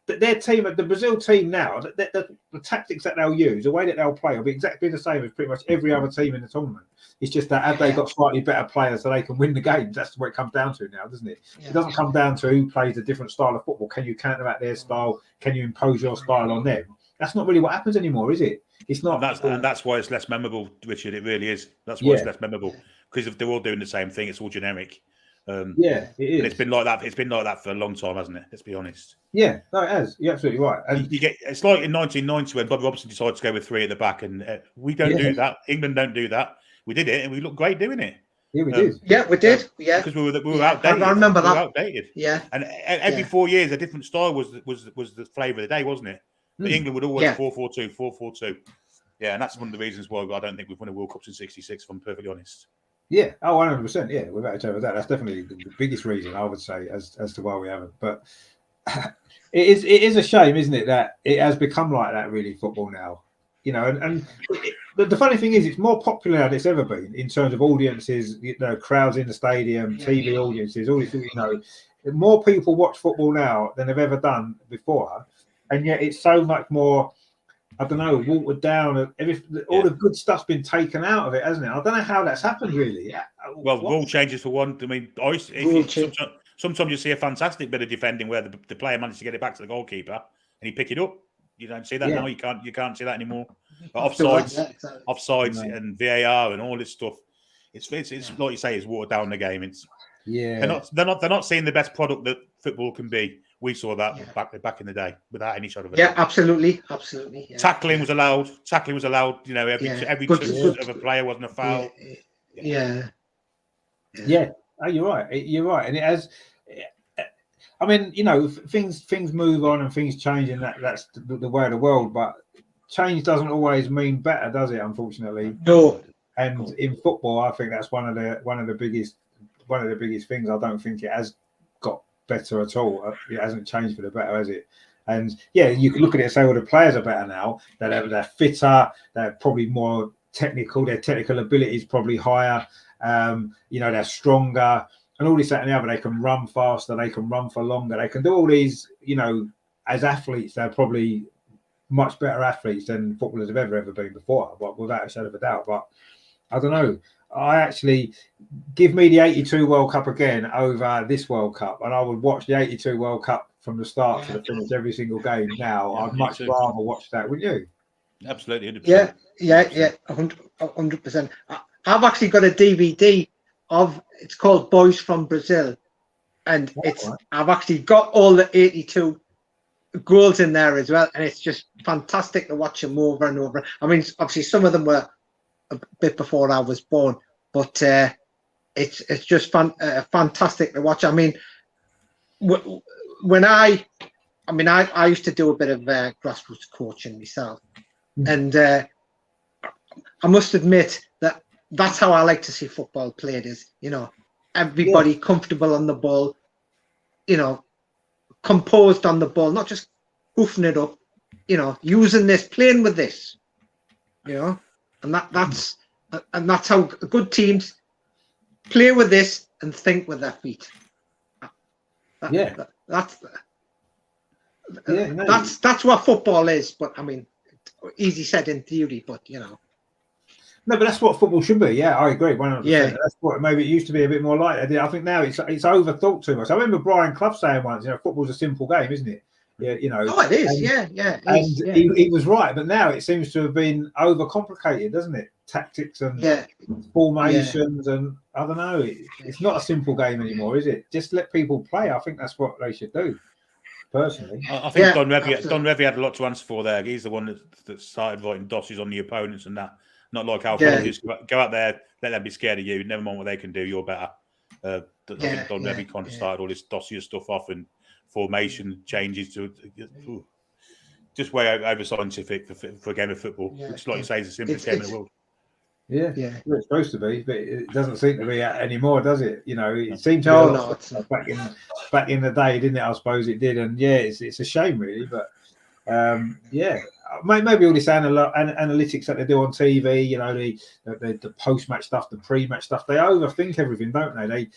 their team, the Brazil team now, the tactics that they'll use, the way that they'll play will be exactly the same as pretty much every other team in the tournament. It's just that have they got slightly better players so they can win the games? That's what it comes down to now, doesn't it? Yeah. It doesn't come down to who plays a different style of football. Can you counteract their style? Can you impose your style on them? That's not really what happens anymore, is it? It's not. And that's why it's less memorable, Richard. It really is. That's why it's less memorable, because if they're all doing the same thing, it's all generic. It is. And it's been like that. It's been like that for a long time, hasn't it? Let's be honest. Yeah, no, it has. You're absolutely right. And it's like in 1990 when Bobby Robson decided to go with 3 at the back, and we don't do that. England don't do that. We did it, and we looked great doing it. Yeah, we did. Yeah, we did. Yeah, because we were outdated. I remember that. We were outdated. Yeah, and every 4 years a different style was the flavour of the day, wasn't it? But England would always 4-4-2, 4-4-2. Yeah, and that's one of the reasons why I don't think we've won a World Cup since '66. If I'm perfectly honest. Yeah, 100%. Yeah, without a doubt of that. That's definitely the biggest reason I would say as to why we haven't. But it is a shame, isn't it, that it has become like that really, football now. And the funny thing is, it's more popular than it's ever been in terms of audiences. Crowds in the stadium, TV audiences, all this. More people watch football now than they've ever done before, and yet it's so much more. I don't know, watered down. All the good stuff's been taken out of it, hasn't it? I don't know how that's happened, really. Well, rule changes for one. I mean, sometimes you see a fantastic bit of defending where the player managed to get it back to the goalkeeper and he pick it up. You don't see that now. You can't see that anymore. But offsides, and VAR and all this stuff. It's like you say, it's watered down the game. They're not seeing the best product that football can be. We saw that back in the day without any sort of absolutely. Yeah. Tackling was allowed. Every touch of a player wasn't a foul. Yeah. Oh, you're right, and it has. I mean, things move on and things change, and that's the way of the world. But change doesn't always mean better, does it? Unfortunately, no. And in football, I think that's one of the biggest things. I don't think it has got better at all. It hasn't changed for the better, has it? And you can look at it and say, well, the players are better now. They're fitter. They're probably more technical. Their technical ability is probably higher. They're stronger, and all this, that, and the other. They can run faster. They can run for longer. They can do all these. As athletes, they're probably much better athletes than footballers have ever been before, but without a shadow of a doubt. But I don't know. I actually give me the '82 World Cup again over this World Cup, and I would watch the '82 World Cup from the start to the finish, every single game. Now, I'd much rather watch that, wouldn't you? Absolutely, 100%. Yeah, 100%. I've actually got a DVD of, it's called Boys from Brazil, and I've actually got all the '82 goals in there as well, and it's just fantastic to watch them over and over. I mean, obviously some of them were a bit before I was born, but it's just fantastic to watch. I mean, when I used to do a bit of grassroots coaching myself, and I must admit that that's how I like to see football played, is everybody comfortable on the ball, composed on the ball, not just hoofing it up, using this, playing with this, and that's how good teams play with this and think with their feet. That's what football is. But I mean, easy said in theory, but No, but that's what football should be. Yeah, I agree. 100%. Yeah, that's what maybe it used to be a bit more like that. I think now it's overthought too much. I remember Brian Clough saying once, football's a simple game, isn't it? Yeah, you know. Oh, it is. He was right, but now it seems to have been overcomplicated, doesn't it? Tactics and formations, and I don't know. It's not a simple game anymore, is it? Just let people play. I think that's what they should do. Personally, I think Don Revie had a lot to answer for there. He's the one that started writing dosses on the opponents and that. Not like Alfred, just go out there, let them be scared of you. Never mind what they can do. You're better. I think Don Revie kind of started all this dossier stuff off and formation changes to just way over scientific for a game of football, which, like you say, is the simplest game in the world. Yeah, well, it's supposed to be, but it doesn't seem to be anymore, does it? You know, it seemed to be back in the day, didn't it? I suppose it did, and it's a shame, really. But maybe all this analytics that they do on TV, you know, the post-match stuff, the pre-match stuff, they overthink everything, don't they?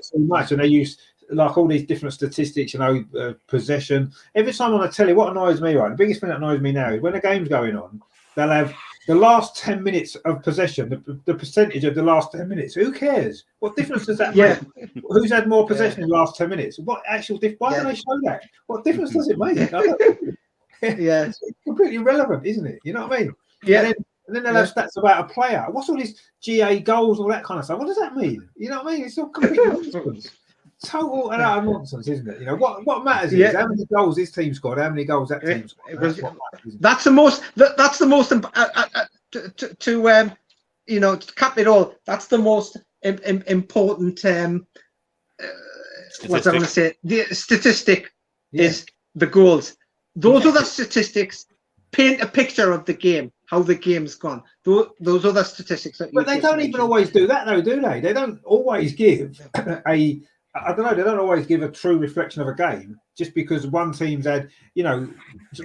So much, and they use like all these different statistics, you know, possession. Every time on the telly, what annoys me, right? The biggest thing that annoys me now is when the game's going on, they'll have the last 10 minutes of possession, the percentage of the last 10 minutes. Who cares? What difference does that make? Who's had more possession in the last 10 minutes? What actual why do they show that? What difference does it make? It's completely irrelevant, isn't it? You know what I mean? Yeah. And then they'll have stats about a player. What's all these GA goals, all that kind of stuff? What does that mean? You know what I mean? It's all completely nonsense. Total and utter nonsense, isn't it? You know what matters is how many goals this team scored, how many goals that team scored. That's the most. You know, to cap it all. That's the most important. What I want to say, the statistic is the goals. Those other statistics paint a picture of the game, how the game's gone. Those other statistics. But they don't even always do that, though, do they? They don't always give I don't know. They don't always give a true reflection of a game just because one team's had, you know,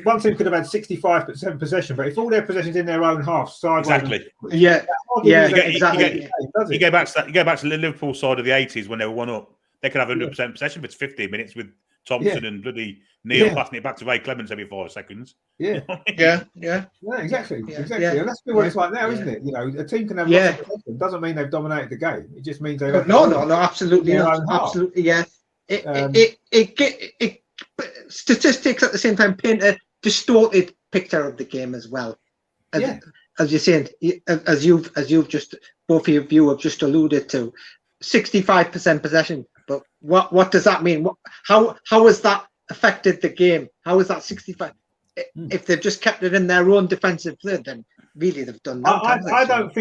one team could have had 65% possession, but if all their possession's in their own half, sideways, exactly. You go back to the Liverpool side of the 80s when they were 1-up. They could have 100% possession, but it's 15 minutes with Thompson and bloody Neil passing it back to Ray Clemens every 5 seconds. Exactly. And that's what it's like now, isn't it? You know, a team can have lots of possession. Doesn't mean they've dominated the game. It just means they've absolutely not. Absolutely, It statistics at the same time paint a distorted picture of the game as well. As you're saying, as you've just both of you have just alluded to, 65% possession. But what does that mean? How has that affected the game? How is that 65? If they've just kept it in their own defensive third, then really they've done that. I don't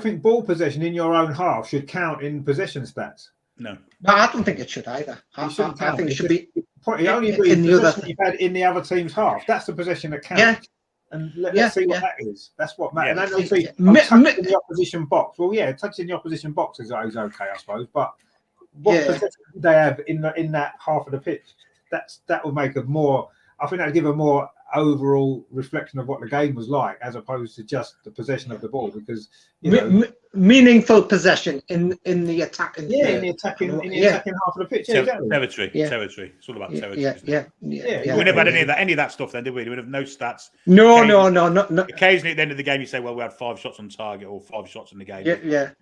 think ball possession in your own half should count in possession stats. No, I don't think it should either. I think it should be. It only be in the possession you've had in the other team's half. That's the possession that counts. And let's see what that is. That's what matters. And then they'll see touch in the opposition box. Well, touching the opposition box is okay, I suppose. But what possession do they have in that half of the pitch? That would make a more. I think that would give a more overall reflection of what the game was like, as opposed to just the possession of the ball. Because meaningful possession in the attacking. In the attacking half of the pitch. Territory. It's all about territory. We never had any of that stuff then, did we? We would have no stats. No. Occasionally at the end of the game, you say, "Well, we had 5 shots on target or 5 shots in the game."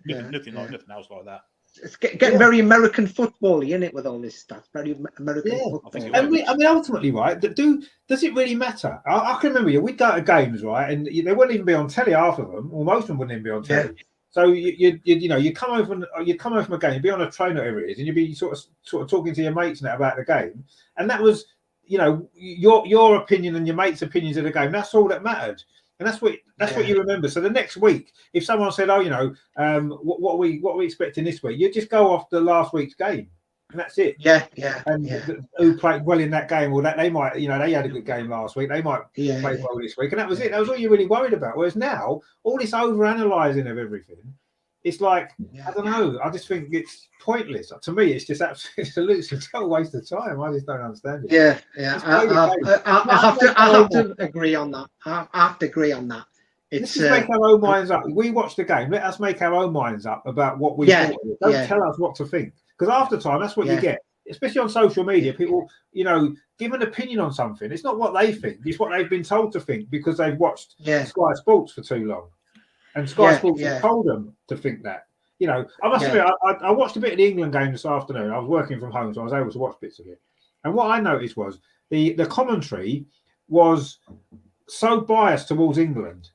Nothing else like that. It's getting very American football-y, isn't it, with all this stuff? Very American football. Ultimately, right? Does it really matter? I can remember we'd go to games, right, and they wouldn't even be on telly, half of them, or most of them wouldn't even be on telly. So you come over from a game, you'd be on a train or whatever it is, and you'd be sort of talking to your mates and that about the game, and that was, your opinion and your mates' opinions of the game. That's all that mattered. And that's what you remember. So the next week, if someone said, "Oh, what are we expecting this week?" You just go off the last week's game, and that's it. Who played well in that game, or that they might, they had a good game last week. They might play well this week, and that was it. That was all you're really worried about. Whereas now, all this over-analysing of everything, it's like I don't know. I just think it's pointless. To me, it's just absolutely it's a total waste of time. I just don't understand it. I have to agree on that. I have to agree on that. Let's just make our own minds up. We watch the game. Let us make our own minds up about what we thought. Don't tell us what to think. Because after time, that's what you get. Especially on social media, people, give an opinion on something. It's not what they think. It's what they've been told to think because they've watched Sky Sports for too long. And Sky Sports has told them to think that. I must admit, I watched a bit of the England game this afternoon. I was working from home, so I was able to watch bits of it. And what I noticed was the commentary was so biased towards England,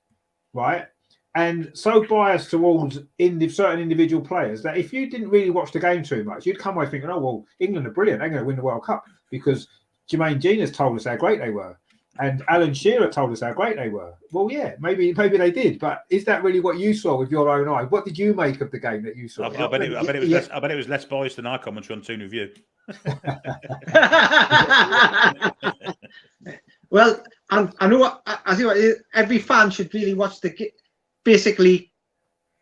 right? And so biased towards certain individual players that if you didn't really watch the game too much, you'd come away thinking, oh, well, England are brilliant. They're going to win the World Cup because Jermaine Genius told us how great they were. And Alan Shearer told us how great they were. Well, yeah, maybe they did. But is that really what you saw with your own eye? What did you make of the game that you saw? I bet it was less biased than our commentary on Toon Review. Well, I know. I think every fan should really watch basically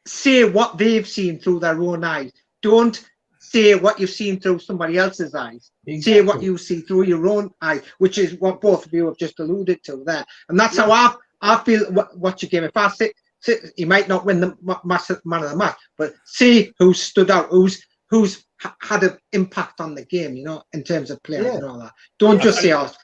say what they've seen through their own eyes. Don't say what you've seen through somebody else's eyes. Exactly. Say what you see through your own eyes, which is what both of you have just alluded to there. And that's how I feel. Watch your game. If I say you might not win the man of the match, but see who's stood out, who's had an impact on the game, you know, in terms of players and all that. Don't just say us.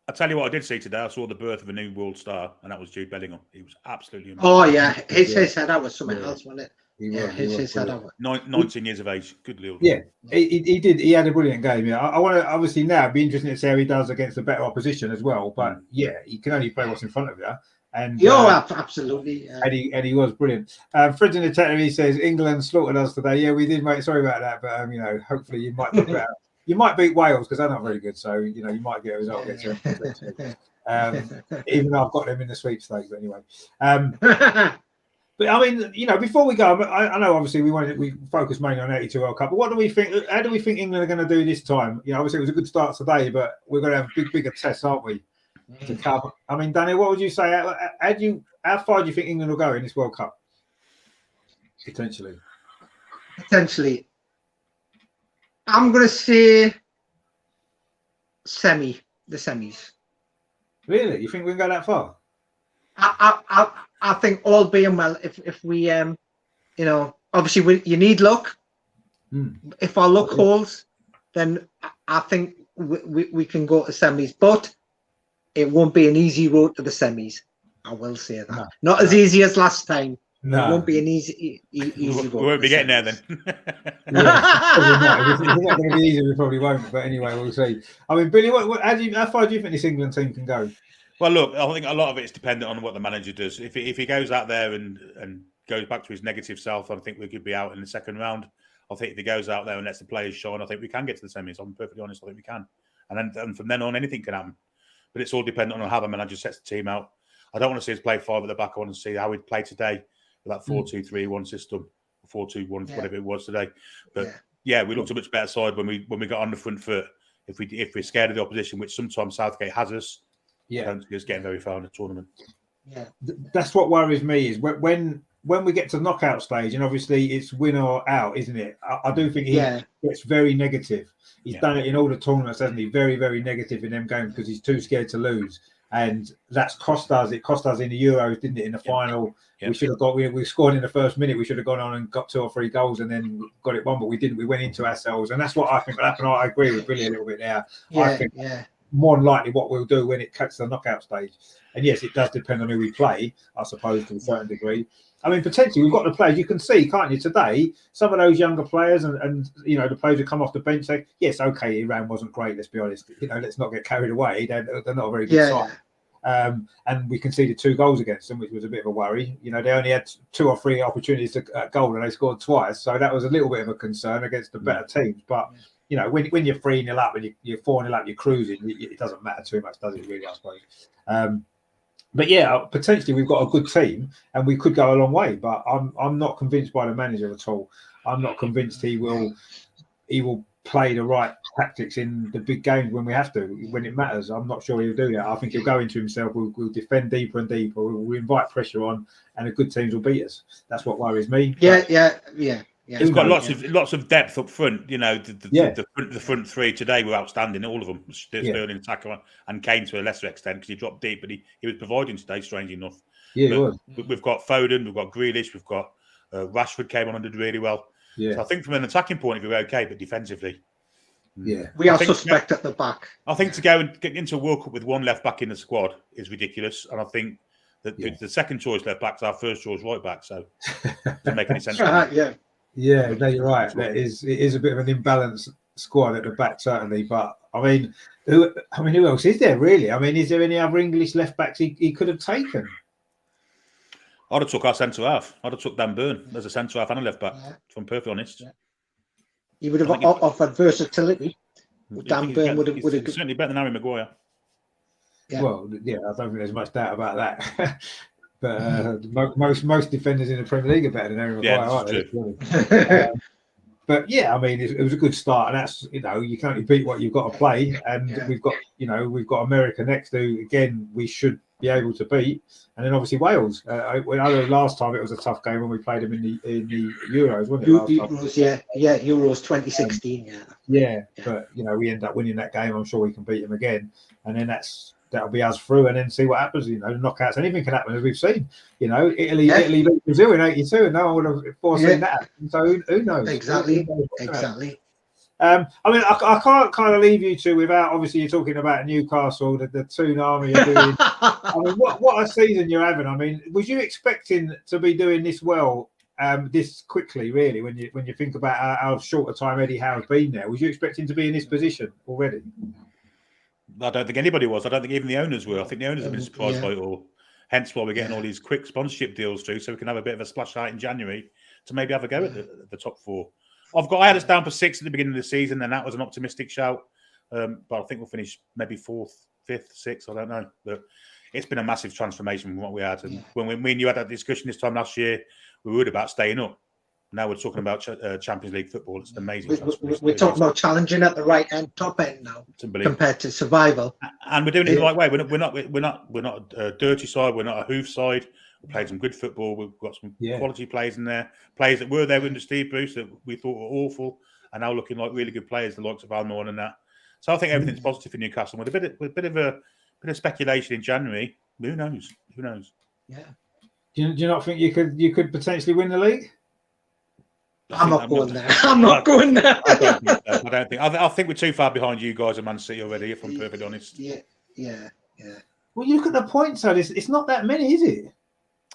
I'll tell you what I did see today. I saw the birth of a new world star, and that was Jude Bellingham. He was absolutely amazing. Oh, yeah. His head out was something else, wasn't it? His head out. 19 years of age. Good Lord. Yeah, he did. He had a brilliant game. Yeah, I want to obviously now be interested to see how he does against a better opposition as well. But yeah, he can only play what's in front of you. And absolutely. And he was brilliant. Fred in the chat, he says England slaughtered us today. Yeah, we did, mate. Sorry about that, but you know, hopefully you might be better. You might beat Wales because they're not very good, so you know you might get a result against them. Even though I've got them in the sweepstakes, but anyway. But I mean, you know, before we go, I know obviously we focus mainly on 82 World Cup, but what do we think? How do we think England are going to do this time? You know, obviously it was a good start today, but we're going to have bigger tests, aren't we? To cover. I mean, Danny, what would you say? How far do you think England will go in this World Cup? Potentially. I'm going to say the semis. Really? You think we can go that far? I think all being well, if we, you know, obviously you need luck. If our luck holds, then I think we can go to semis. But it won't be an easy road to the semis. I will say that. Not as easy as last time. No. It won't be an easy road. We won't be getting there then. Probably not. If it's not going to be easy, we probably won't. But anyway, we'll see. I mean, Billy, how far do you think this England team can go? Well, look, I think a lot of it is dependent on what the manager does. If he goes out there and goes back to his negative self, I think we could be out in the second round. I think if he goes out there and lets the players shine, I think we can get to the semis. I'm perfectly honest. I think we can. And from then on, anything can happen. But it's all dependent on how the manager sets the team out. I don't want to see us play 5 at the back. I want to see how we'd play today with that 4-2-3-1 system, 4-2-1, whatever it was today. But yeah, we looked a much better side when we got on the front foot. If we're scared of the opposition, which sometimes Southgate has us, I don't think it's getting very far in the tournament. Yeah, that's what worries me is when we get to the knockout stage, and obviously it's win or out, isn't it? I do think he gets very negative. He's done it in all the tournaments, hasn't he? Very, very negative in them games because he's too scared to lose. And that's cost us. It cost us in the Euros, didn't it? In the final, we should have got. We scored in the first minute. We should have gone on and got 2 or 3 goals and then got it won, but we didn't. We went into ourselves, and that's what I think will happen. I agree with Billy a little bit there. I think more than likely what we'll do when it cuts to the knockout stage. And yes, it does depend on who we play, I suppose, to a certain degree. I mean, potentially we've got the players. You can see, can't you, today, some of those younger players and you know, the players who come off the bench say, yes, okay, Iran wasn't great, let's be honest. You know, let's not get carried away. They're not a very good side. And we conceded 2 goals against them, which was a bit of a worry. You know, they only had 2 or 3 opportunities to goal and they scored twice. So that was a little bit of a concern against the better teams. But, you know, when you're 3-0 up and you're 4-0 up, you're cruising, it doesn't matter too much, does it, really, I suppose? But yeah, potentially we've got a good team and we could go a long way. But I'm not convinced by the manager at all. I'm not convinced he will play the right tactics in the big games when we have to, when it matters. I'm not sure he'll do that. I think he'll go into himself. We'll defend deeper and deeper. We'll invite pressure on, and the good teams will beat us. That's what worries me. Yeah. He's got lots of depth up front. You know, the front 3 today were outstanding. All of them, Sterling, Saka, and Kane to a lesser extent because he dropped deep, but he was providing today. Strangely enough, we've got Foden, we've got Grealish, we've got Rashford came on and did really well. Yeah, so I think from an attacking point of view, we're okay, but defensively, we are suspect at the back. I think to go and get into a World Cup with 1 left back in the squad is ridiculous, and I think that the second choice left back is our first choice right back. So it doesn't make any sense. Yeah, no, you're right. It is a bit of an imbalance squad at the back certainly, but I mean, who else is there really? I mean, is there any other English left backs he could have taken? I'd have took our centre half. I'd have took Dan Burn as a centre half and a left back. If I'm perfectly honest, he would have offered versatility. Dan Burn would have certainly better than Harry Maguire. Yeah. Well, yeah, I don't think there's much doubt about that. But most defenders in the Premier League are better than Harry Maguire, aren't they? But yeah, I mean, it was a good start, and that's you can only beat what you've got to play, and we've got America next, who again we should be able to beat, and then obviously Wales. I know last time it was a tough game when we played them in the Euros, wasn't it? Euros 2016. Yeah, but we end up winning that game. I'm sure we can beat them again, and then that'll be us through, and then see what happens. Knockouts, anything can happen, as we've seen. Italy beat Brazil in '82, and no one would have foreseen that. So who knows? Exactly. I mean, I can't kind of leave you two without. Obviously, you're talking about Newcastle, the Toon Army are doing. I mean, what a season you're having. I mean, was you expecting to be doing this well, this quickly? Really, when you think about how short a time Eddie Howe's been there, was you expecting to be in this position already? I don't think anybody was. I don't think even the owners were. I think the owners have been surprised by it all. Hence why we're getting all these quick sponsorship deals through, so we can have a bit of a splash out in January to maybe have a go at the top four. I had us down for 6 at the beginning of the season, and that was an optimistic shout. But I think we'll finish maybe 4th, 5th, 6th. I don't know. But it's been a massive transformation from what we had. And when me and you had that discussion this time last year, we were worried about staying up. Now we're talking about Champions League football. It's amazing. We're talking about challenging at the right end, top end now, compared to survival. And we're doing it the right way. We're not a dirty side. We're not a hoof side. We played some good football. We've got some quality players in there. Players that were there under Steve Bruce that we thought were awful, are now looking like really good players, the likes of Almiron and that. So I think everything's positive for Newcastle. With a bit of speculation in January, who knows? Yeah. Do you not think you could potentially win the league? I'm not going there. I think we're too far behind you guys and Man City already, if I'm perfectly honest. Yeah. Well, you look at the points, though. It's not that many, is it?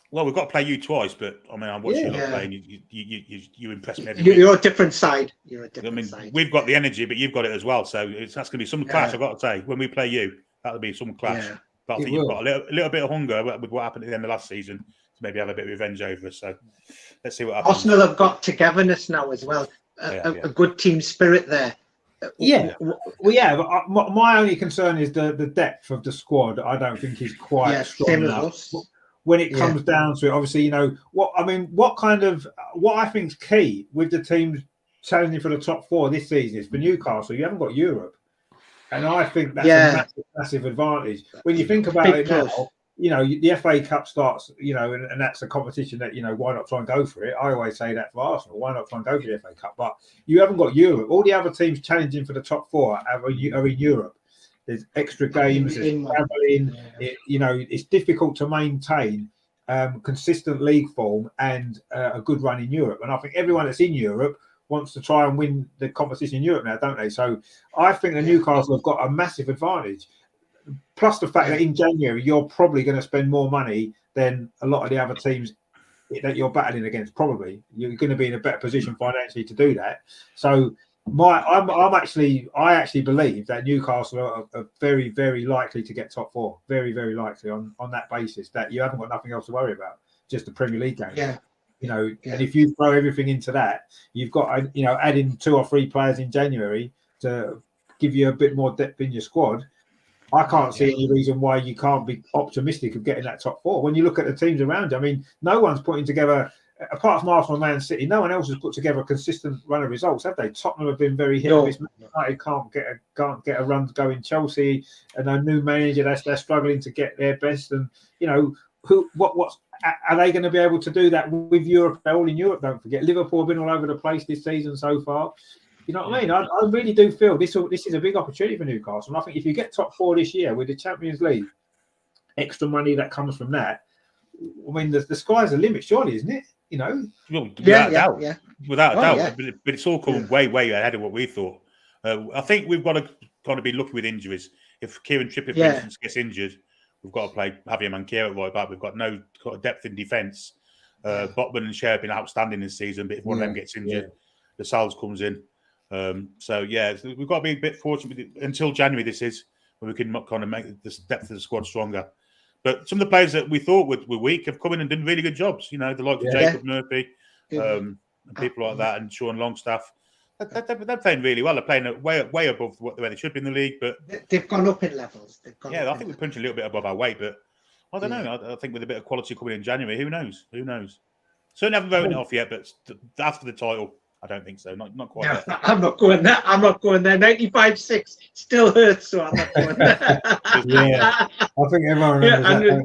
Well, we've got to play you twice, but I mean, I watched you lot playing. You impressed me. You're a different side. Side. We've got the energy, but you've got it as well. So that's going to be some clash. I've got to say, when we play you, that'll be some clash. Yeah. But I think you've got a little bit of hunger with what happened at the end of last season to maybe have a bit of revenge over us. So let's see what happens. Arsenal have got togetherness now as well. A good team spirit there. Yeah. Well, yeah. But my only concern is the depth of the squad. I don't think is quite strong enough. When it comes down to it, obviously, what I think is key with the teams challenging for the top 4 this season is for Newcastle, you haven't got Europe. And I think that's a massive advantage. When you think about it now, the FA Cup starts, and that's a competition that, why not try and go for it? I always say that for Arsenal, why not try and go for the FA Cup? But you haven't got Europe. All the other teams challenging for the top 4 are in Europe. There's extra games, there's travelling. It's difficult to maintain consistent league form and a good run in Europe. And I think everyone that's in Europe wants to try and win the competition in Europe now, don't they? So I think the Newcastle have got a massive advantage. Plus the fact that in January, you're probably going to spend more money than a lot of the other teams that you're battling against. Probably you're going to be in a better position financially to do that. So I actually believe that Newcastle are very, very likely to get top 4. Very, very likely on that basis that you haven't got nothing else to worry about, just the Premier League game. Yeah. And if you throw everything into that, you've got adding 2 or 3 players in January to give you a bit more depth in your squad. I can't see any reason why you can't be optimistic of getting that top 4. When you look at the teams around you, I mean, no one's putting together, apart from Arsenal and Man City, no one else has put together a consistent run of results, have they? Tottenham have been very hit or miss. United can't get a run going. Chelsea and a new manager, they're struggling to get their best. And what's are they going to be able to do that with Europe? They're all in Europe. Don't forget, Liverpool have been all over the place this season so far. You know what I mean? I really do feel this is a big opportunity for Newcastle. And I think if you get top 4 this year with the Champions League, extra money that comes from that, I mean, the sky's the limit, surely, isn't it? Well, without doubt. Yeah. But it's all come way, way ahead of what we thought. I think we've got to kind of be lucky with injuries. If Kieran Trippier, for instance, gets injured, we've got to play Javier Manquera at right back. We've got no depth in defence. Botman and Shea have been outstanding this season, but if one of them gets injured, the Salz comes in. So yeah, we've got to be a bit fortunate until January. This is where we can kind of make this depth of the squad stronger. But some of the players that we thought were weak have come in and done really good jobs. You know, the likes of Jacob Murphy, and people like that, and Sean Longstaff. They're playing really well. They're playing way above where they should be in the league. But they've gone up in levels. I think we're punching a little bit above our weight. But I don't know. I think with a bit of quality coming in January, who knows? Who knows? Certainly haven't voted it off yet. But after the title, I don't think so. Not quite yet. I'm not going there. 95-6 still hurts, so I'm not going there. I think everyone remembers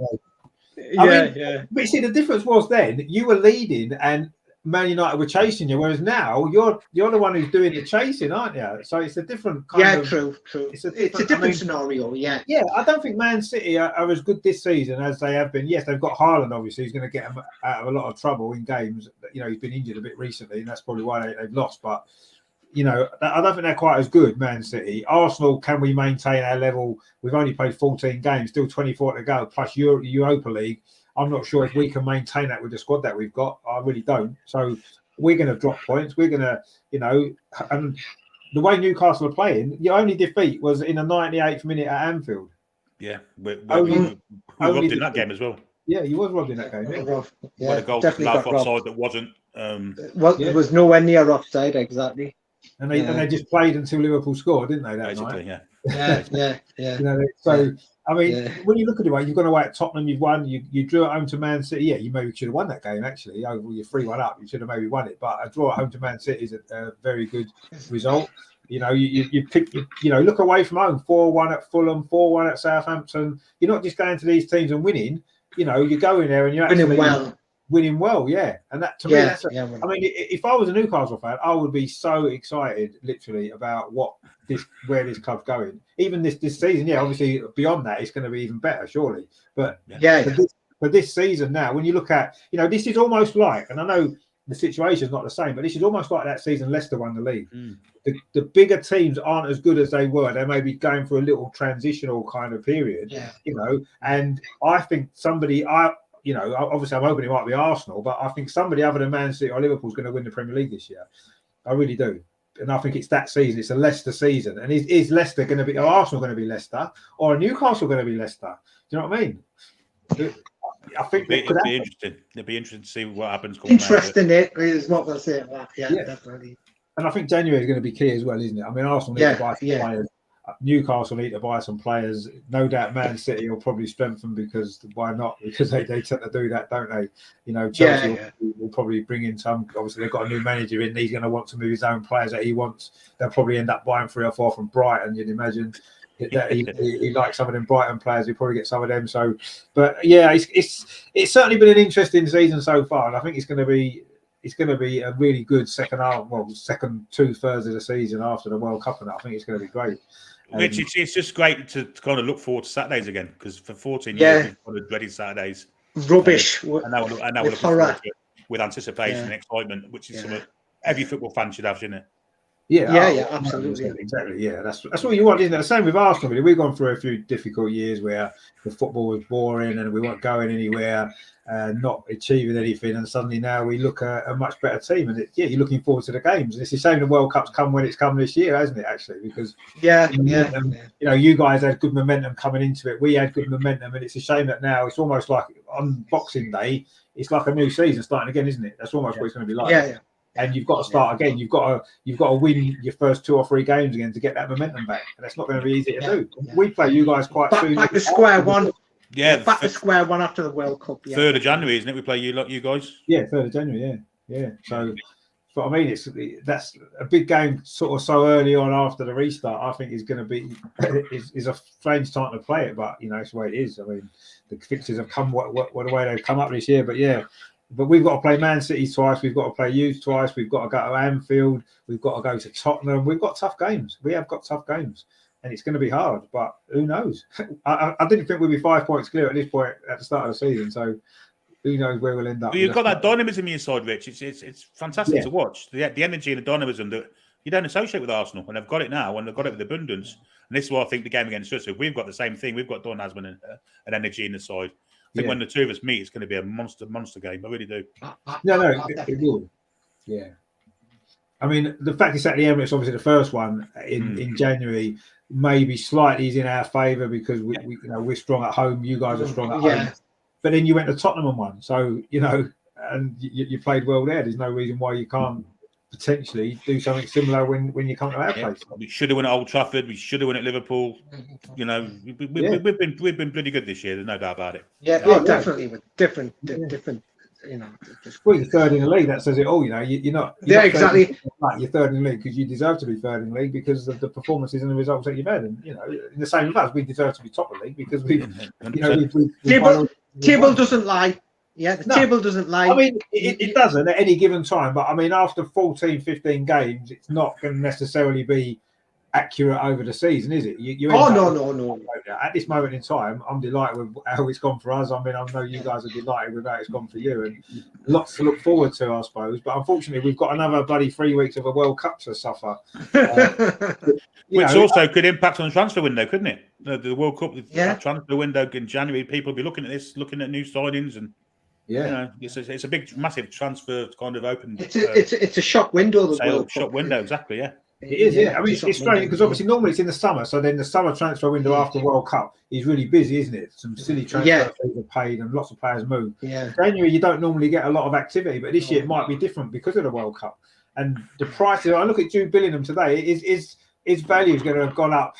that. But you see, the difference was then you were leading and Man United were chasing you, whereas now you're the one who's doing the chasing, aren't you? So it's a different kind of... true. It's a different scenario, Yeah, I don't think Man City are as good this season as they have been. Yes, they've got Haaland, obviously, who's going to get them out of a lot of trouble in games. You know, he's been injured a bit recently, and that's probably why they've lost. But, you know, I don't think they're quite as good, Man City. Arsenal, can we maintain our level? We've only played 14 games, still 24 to go, plus Europa League. I'm not sure if we can maintain that with the squad that we've got. I really don't. So we're going to drop points. We're going to, you know, and the way Newcastle are playing, your only defeat was in the 98th minute at Anfield. Yeah, we robbed in that game as well. Yeah, you was robbed in that game. Where the goal definitely got offside that wasn't. It was nowhere near offside, exactly. And they just played until Liverpool scored, didn't they? That night? Yeah. You know, so. I mean, when you look at it, you've gone away at Tottenham, you've won, you drew at home to Man City. Yeah, you maybe should have won that game, actually. Over your 3-1 up, you should have maybe won it. But a draw at home to Man City is a very good result. You know, you pick, you know, look away from home, 4-1 at Fulham, 4-1 at Southampton. You're not just going to these teams and winning. You know, you go in there and you're actually winning well, yeah. And that, to me, that's I mean, if I was a Newcastle fan, I would be so excited, literally, about where this club's going. Even this season, obviously beyond that, it's going to be even better, surely. But for this season now, when you look at, you know, this is almost like, and I know the situation is not the same, but this is almost like that season Leicester won the league. The bigger teams aren't as good as they were. They may be going through a little transitional kind of period, you know. And I think you know, obviously I'm hoping it might be Arsenal, but I think somebody other than Man City or Liverpool is going to win the Premier League this year. I really do. And I think it's that season. It's a Leicester season. And is Leicester going to be, or Arsenal going to be Leicester, or Newcastle going to be Leicester? Do you know what I mean? I think it'd be interesting. It'd be interesting to see what happens. Interesting, it is what they're saying. Yeah, definitely. And I think January is going to be key as well, isn't it? I mean, Arsenal need to buy some players. Newcastle need to buy some players. No doubt Man City will probably strengthen because why not? Because they tend to do that, don't they? You know, Chelsea will probably bring in some. Obviously, they've got a new manager in. He's going to want to move his own players that he wants. They'll probably end up buying 3 or 4 from Brighton, you'd imagine. He likes some of them Brighton players. He probably get some of them. So, but yeah, it's certainly been an interesting season so far, and I think it's going to be a really good second half. Well, second 2/3 of the season after the World Cup, and I think it's going to be great. Which it's just great to kind of look forward to Saturdays again, because for 14 years we've kind of dreaded Saturdays. Rubbish. And now we're looking forward to it with anticipation and excitement, which is something every football fan should have, shouldn't it? Yeah, absolutely. Exactly. Yeah, that's what you want, isn't it? The same with Arsenal. Really. We've gone through a few difficult years where the football was boring and we weren't going anywhere, not achieving anything, and suddenly now we look at a much better team. And you're looking forward to the games. And it's a shame the World Cup's come when it's come this year, hasn't it? Actually, because you know, you guys had good momentum coming into it. We had good momentum, and it's a shame that now it's almost like on Boxing Day, it's like a new season starting again, isn't it? That's almost what it's going to be like. Yeah. And you've got to start again. You've got to win your first 2 or 3 games again to get that momentum back. And that's not going to be easy to do. We play you guys quite soon. Back to square one. Yeah, back to square one after the World Cup. 3rd of January, isn't it? We play you guys. Yeah, 3rd of January. Yeah. So, but I mean, that's a big game, sort of so early on after the restart. I think is going to be is a strange time to play it, but you know it's the way it is. I mean, the fixtures have come what the way they've come up this year, but yeah. But we've got to play Man City twice. We've got to play you twice. We've got to go to Anfield. We've got to go to Tottenham. We've got tough games. We have got tough games. And it's going to be hard. But who knows? I didn't think we'd be 5 points clear at this point at the start of the season. So who knows where we'll end up. Well, you've got that dynamism in your side, Rich. It's fantastic to watch. The energy and the dynamism that you don't associate with Arsenal. And they've got it now. And they've got it with abundance. And this is why I think the game against us, if we've got the same thing, we've got dynamism and energy in the side. I think when the 2 of us meet, it's going to be a monster game. I really do. No, it will. Yeah. I mean, the fact it's at the Emirates, obviously the first one in January, maybe slightly is in our favour because we we're strong at home. You guys are strong at home. But then you went to Tottenham and won, so and you played well there. There's no reason why you can't potentially do something similar when you come to our place. We should have won at Old Trafford. We should have won at Liverpool. We've been bloody good this year. There's no doubt about it. Definitely with different. Well, you're third in the league. That says it all. You're not. Exactly. You're third in the league because you deserve to be third in the league because of the performances and the results that you've had. And in the same with us, we deserve to be top of the league because table doesn't lie. Yeah, table doesn't lie. I mean, it doesn't at any given time. But I mean, after 14, 15 games, it's not going to necessarily be accurate over the season, is it? No. At this moment in time, I'm delighted with how it's gone for us. I mean, I know you guys are delighted with how it's gone for you, and lots to look forward to, I suppose. But unfortunately, we've got another bloody 3 weeks of a World Cup to suffer, which also could impact on the transfer window, couldn't it? The World Cup, transfer window in January, people will be looking at this, looking at new signings, and it's a big, massive transfer kind of open. It's a shop window. Shop window, exactly. Yeah. It is, I mean, it's strange because obviously normally it's in the summer, so then the summer transfer window after World Cup is really busy, isn't it? Some silly transfer fees are paid and lots of players move. January, you don't normally get a lot of activity, but this year it might be different because of the World Cup. And the prices, I look at Jude Bellingham today, his value is going to have gone up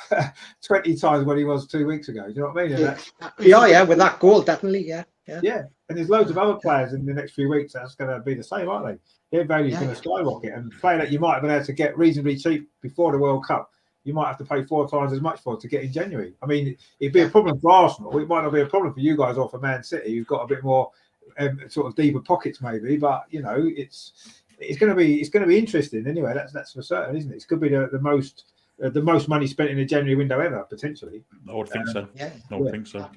20 times what he was 2 weeks ago. Do you know what I mean? With that goal, definitely, yeah. And there's loads of other players in the next few weeks that's going to be the same, aren't they? Their value is going to skyrocket. And player that you might have been able to get reasonably cheap before the World Cup, you might have to pay 4 times as much for to get in January. I mean, it'd be a problem for Arsenal. It might not be a problem for you guys or for Man City, who've got a bit more sort of deeper pockets, maybe. But it's going to be interesting anyway. That's for certain, isn't it? It could be the most money spent in a January window ever, potentially. I would think so. I would think so.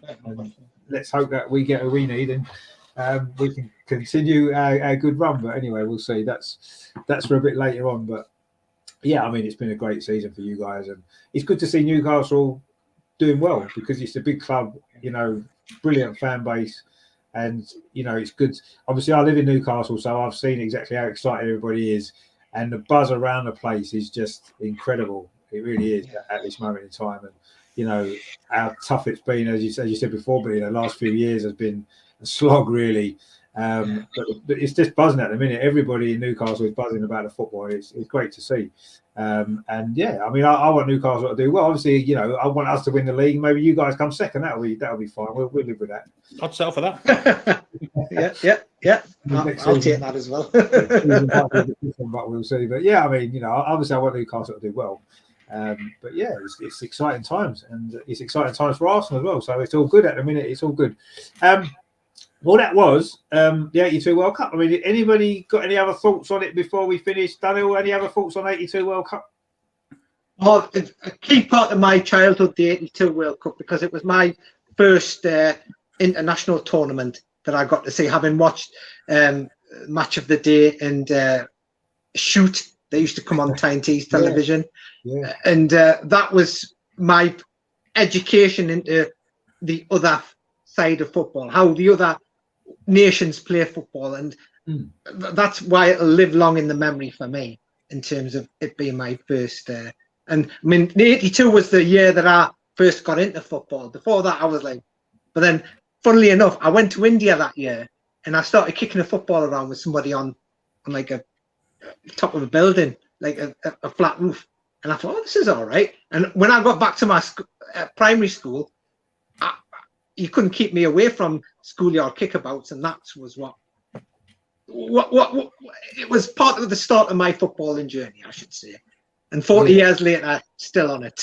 Let's hope that we get what we need and we can continue our good run. But anyway, we'll see. That's for a bit later on. But yeah, I mean, it's been a great season for you guys, and it's good to see Newcastle doing well because it's a big club, brilliant fan base, and it's good. Obviously, I live in Newcastle, so I've seen exactly how excited everybody is, and the buzz around the place is just incredible. It really is at this moment in time, and how tough it's been, as you said before, but the last few years has been a slog, really. But it's just buzzing at the minute. Everybody in Newcastle is buzzing about the football. It's great to see. And I mean, I want Newcastle to do well. Obviously, I want us to win the league. Maybe you guys come second. That'll be fine. We'll live with that. I'd settle for that. Yeah. I'll take that as well. But we'll see. But yeah, I mean, obviously, I want Newcastle to do well. But yeah, it's exciting times, and it's exciting times for Arsenal as well. So it's all good at the minute. It's all good. Well, that was the 82 World Cup. I mean, anybody got any other thoughts on it before we finish? Daniel, any other thoughts on 82 World Cup? Well, a key part of my childhood, the 82 World Cup, because it was my first international tournament that I got to see, having watched Match of the Day and Shoot. They used to come on TNT's television. And that was my education into the other side of football, how the other nations play football, and that's why it'll live long in the memory for me in terms of it being my first. And I mean, 82 was the year that I first got into football. Before that, I was like, but then, funnily enough, I went to India that year and I started kicking a football around with somebody on like a top of a building, like a flat roof, and I thought, oh, this is all right. And when I got back to my primary school, you couldn't keep me away from schoolyard kickabouts, and that was what it was part of the start of my footballing journey, I should say. And 40 years later, still on it.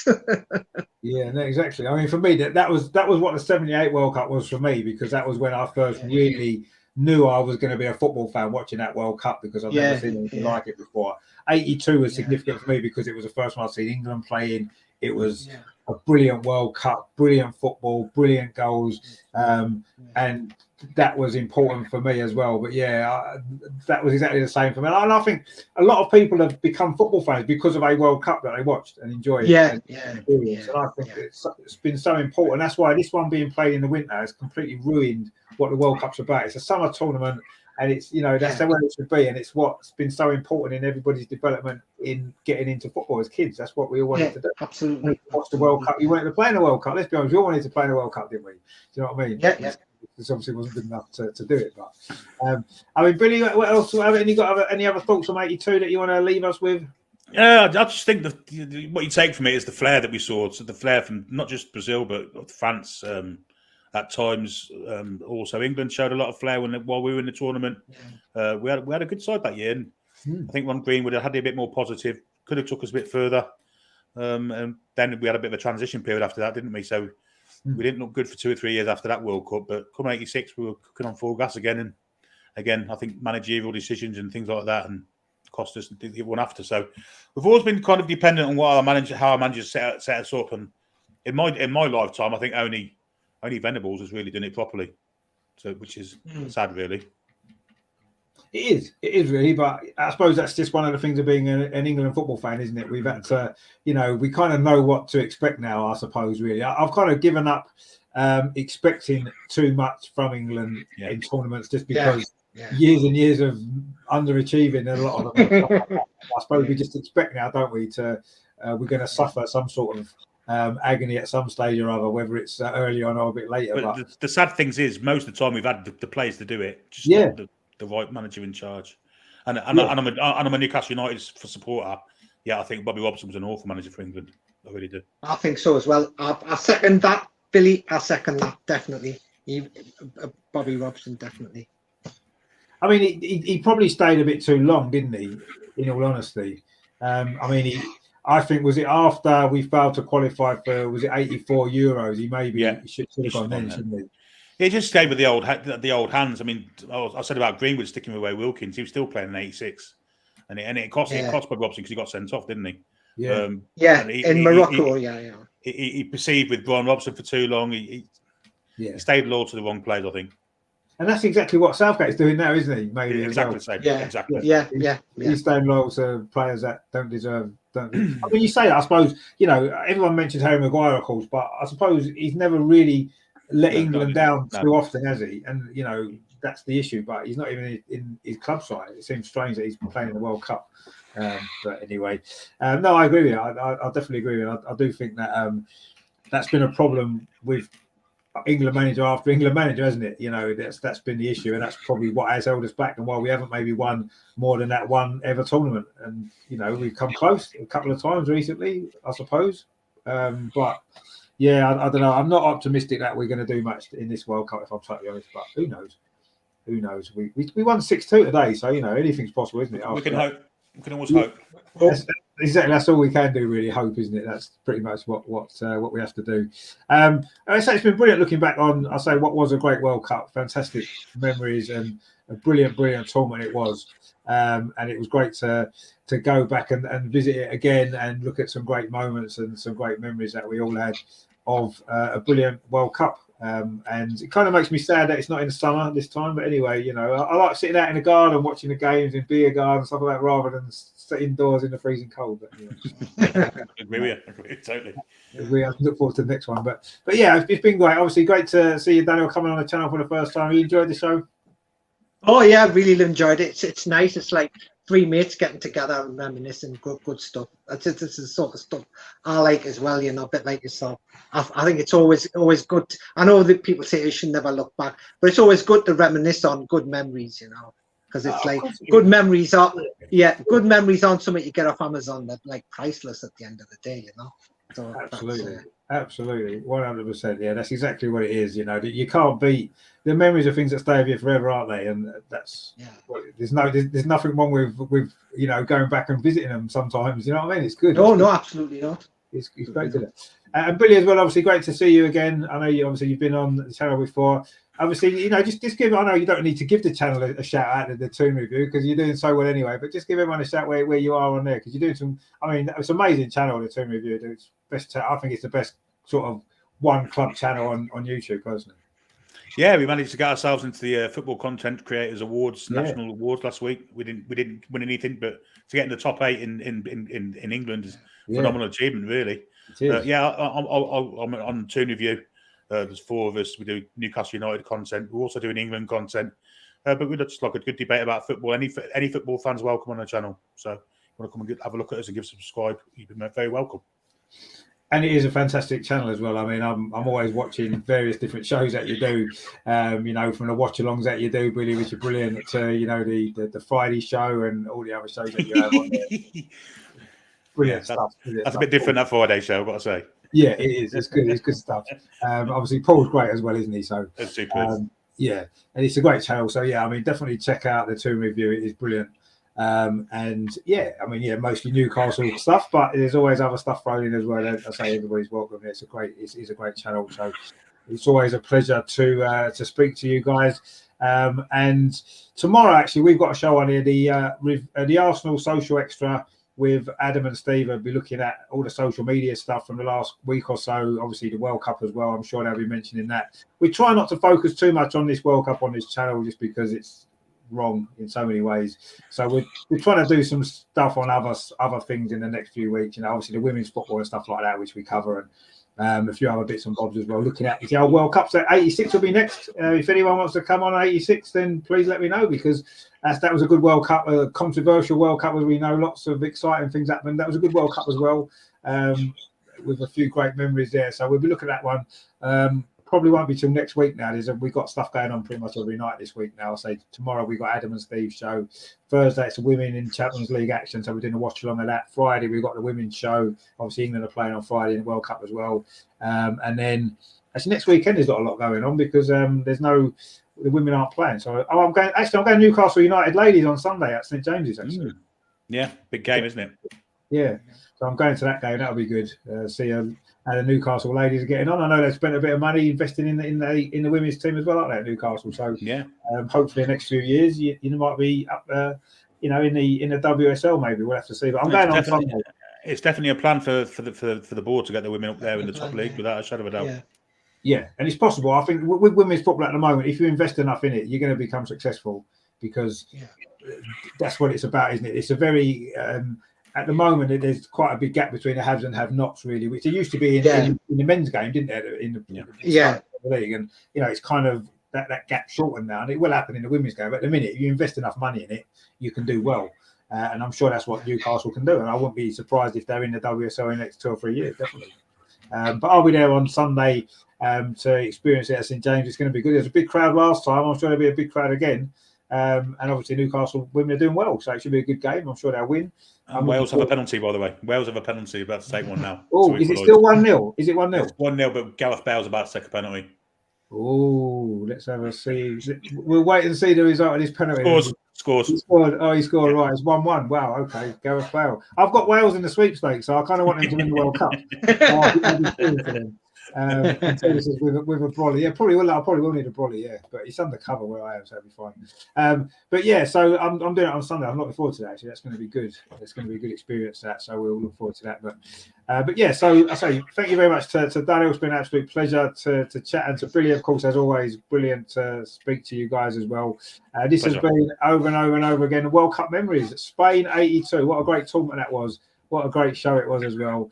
Yeah, no, exactly. I mean, for me, that was what the 78 World Cup was for me, because that was when I first really knew I was going to be a football fan watching that World Cup, because I've never seen anything like it before. 82 was significant for me because it was the first one I'd seen England playing. It was a brilliant World Cup, brilliant football, brilliant goals, and that was important for me as well. But that was exactly the same for me. And I think a lot of people have become football fans because of a World Cup that they watched and enjoyed. And I think it's been so important. That's why this one being played in the winter has completely ruined what the World Cup's about. It's a summer tournament. And it's that's the way it should be, and it's what's been so important in everybody's development in getting into football as kids. That's what we all wanted to do. Absolutely. Watch the World Cup. You wanted to play in the World Cup. Let's be honest, we all wanted to play in the World Cup, didn't we? Do you know what I mean? Yeah. This obviously wasn't good enough to do it, but I mean, Billy, what else? Have you got any other thoughts on '82 that you want to leave us with? Yeah, I just think what you take from it is the flair that we saw. So the flair from not just Brazil but France. At times, also England showed a lot of flair while we were in the tournament. We had a good side that year, and I think Ron Green would have had it a bit more positive. Could have took us a bit further, and then we had a bit of a transition period after that, didn't we? So we didn't look good for 2 or 3 years after that World Cup. But come '86, we were cooking on full gas again, and again, I think managerial decisions and things like that, and cost us the one after. So we've always been kind of dependent on how our managers set us up, and in my lifetime, I think only Venables has really done it properly, so which is sad, really. It is really, but I suppose that's just one of the things of being an England football fan, isn't it? We've had to, we kind of know what to expect now, I suppose, really. I've kind of given up expecting too much from England in tournaments just because years and years of underachieving a lot of them. I suppose we just expect now, don't we, we're going to suffer some sort of agony at some stage or other, whether it's early on or a bit later. But the sad thing is, most of the time we've had the players to do it, just not the right manager in charge. And I'm a Newcastle United supporter. Yeah, I think Bobby Robson was an awful manager for England. I really do. I think so as well. I second that, Billy. I second that, definitely. Bobby Robson, definitely. I mean, he probably stayed a bit too long, didn't he? In all honesty, I think, was it after we failed to qualify for, was it 84 Euros? He maybe should have gone then, shouldn't he? He just stayed with the old hands. I mean, I said about Greenwood sticking with Ray Wilkins. He was still playing in '86, and it cost Bob Robson because he got sent off, didn't he? Yeah, in Morocco. He perceived with Brian Robson for too long. He stayed loyal to the wrong players, I think. And that's exactly what Southgate's doing now, isn't he? Maybe exactly the same. Exactly. Yeah. He's staying loyal to players that don't deserve. I mean, you say that. I suppose everyone mentions Harry Maguire, of course, but I suppose he's never really let England down too often, has he? And that's the issue. But he's not even in his club side. It seems strange that he's playing in the World Cup. But anyway, no, I agree with you. I definitely agree with you. I do think that that's been a problem with England manager after England manager, hasn't it? That's been the issue, and that's probably what has held us back and why we haven't maybe won more than that one ever tournament. And we've come close a couple of times recently, I suppose. But yeah, I don't know. I'm not optimistic that we're going to do much in this World Cup, if I'm totally honest. But who knows? Who knows? We won 6-2 today, so anything's possible, isn't it? We can hope. We can always hope. Exactly, that's all we can do, really. Hope, isn't it? That's pretty much what we have to do. I say it's been brilliant looking back on. I say what was a great World Cup, fantastic memories, and a brilliant tournament it was. And it was great to go back and visit it again and look at some great moments and some great memories that we all had of a brilliant World Cup. And it kind of makes me sad that it's not in the summer this time. But anyway, I like sitting out in the garden watching the games in beer gardens, stuff like that, rather than sitting indoors in the freezing cold. But, agree with you, totally. We look forward to the next one. But yeah, it's been great. Obviously, great to see you, Daniel, coming on the channel for the first time. You enjoyed the show? Oh yeah, I really enjoyed it. It's nice. It's like three mates getting together and reminiscing, good stuff. It's the sort of stuff I like as well, a bit like yourself. I think it's always good. I know that people say you should never look back, but it's always good to reminisce on good memories, because it's good memories good memories aren't something you get off Amazon that like priceless at the end of the day, So Absolutely, 100%. Yeah, that's exactly what it is. You can't beat the memories of things that stay with you forever, aren't they? And that's there's nothing wrong with going back and visiting them sometimes. You know what I mean? It's good. No, absolutely not. It's great to and Billy as well. Obviously, great to see you again. I know you've been on the channel before. Obviously, just give. I know you don't need to give the channel a shout out to the Toon Review because you're doing so well anyway. But just give everyone a shout where you are on there because you're doing some. I mean, it's an amazing channel, the Toon Review. It's best. I think it's the best sort of one club channel on YouTube personally. Yeah, we managed to get ourselves into the Football Content Creators Awards, National Awards last week. We didn't win anything, but to get in the top 8 in England is a phenomenal achievement, really. I'm on Toon Review. There's 4 of us. We do Newcastle United content. We're also doing England content. But we'd just like a good debate about football. Any football fans welcome on the channel. So if you want to come and have a look at us and give us a subscribe, you've been very welcome. And it is a fantastic channel as well. I mean, I'm always watching various different shows that you do, from the watch-alongs that you do, Billy, which are brilliant, to, the Friday show and all the other shows that you have on there. Brilliant stuff. That's a bit different, that Friday show, I've got to say. Yeah, it is. It's good. It's good stuff. Obviously, Paul's great as well, isn't he? So, yeah, and it's a great channel. So, yeah, I mean, definitely check out the Toon Review. It is brilliant. Mostly Newcastle stuff, but there's always other stuff thrown in as well. I say everybody's welcome. It's a great channel. So it's always a pleasure to speak to you guys. And tomorrow, actually, we've got a show on here, the Arsenal Social Extra with Adam and Steve. Will be looking at all the social media stuff from the last week or so. Obviously, the World Cup as well. I'm sure they'll be mentioning that. We try not to focus too much on this World Cup on this channel, just because it's wrong in so many ways. So we're trying to do some stuff on other things in the next few weeks. Obviously the women's football and stuff like that, which we cover, and a few other bits and bobs as well. Looking at the old World Cup, so 86 will be next. If anyone wants to come on 86, then please let me know, because that was a good World Cup, a controversial World Cup, as we know. Lots of exciting things happened. That was a good World Cup as well, with a few great memories there. So we'll be looking at that one. Probably won't be till next week now. We've got stuff going on pretty much every night this week now. So tomorrow we got Adam and Steve's show. Thursday it's the women in Champions League action, so we're doing a watch along of that. Friday we've got the women's show. Obviously England are playing on Friday in the World Cup as well. And then actually next weekend there's not a lot going on, because the women aren't playing. So I'm going Newcastle United ladies on Sunday at St James's actually. Yeah, big game, isn't it? Yeah. So I'm going to that game. That'll be good. See how the Newcastle ladies are getting on. I know they've spent a bit of money investing in the women's team as well, aren't they, at Newcastle? So yeah, hopefully the next few years you might be up in the WSL. Maybe we'll have to see. But I'm going on Sunday. It's definitely a plan for the board to get the women up there in the top league, without a shadow of a doubt. Yeah, and it's possible. I think with women's football at the moment, if you invest enough in it, you're going to become successful, because that's what it's about, isn't it? It's a very at the moment, there's quite a big gap between the haves and have-nots, really, which there used to be in the men's game, didn't there? In the league, and it's kind of that gap shortened now, and it will happen in the women's game. But at the minute, if you invest enough money in it, you can do well, and I'm sure that's what Newcastle can do. And I wouldn't be surprised if they're in the WSL in the next 2 or 3 years, definitely. But I'll be there on Sunday to experience it at St James. It's going to be good. There's a big crowd last time. I'm sure there'll be a big crowd again. And obviously Newcastle women are doing well, so it should be a good game. I'm sure they'll win. Wales have a penalty, by the way. Wales have a penalty, about to take one now. Oh, is it still 1-0? Is it 1-0? It's 1-0, but Gareth Bale's about to take a penalty. Oh, let's have a see. We'll wait and see the result of this penalty. Scores. He scored. Oh, he scored. Right, it's 1-1. Wow, okay. Gareth Bale. I've got Wales in the sweepstakes, so I kind of want them to win the World Cup. With a brolly, I probably will need a brolly, but it's undercover where I am, so it'll be fine. But yeah, so I'm doing it on Sunday. I'm looking forward to that. Actually, that's going to be good. It's going to be a good experience. So we'll look forward to that. But yeah, so I say thank you very much to Daniel. It's been an absolute pleasure to chat, and to Billy, of course, as always, brilliant to speak to you guys as well. This has been over and over and over again. World Cup memories, Spain '82. What a great tournament that was. What a great show it was as well.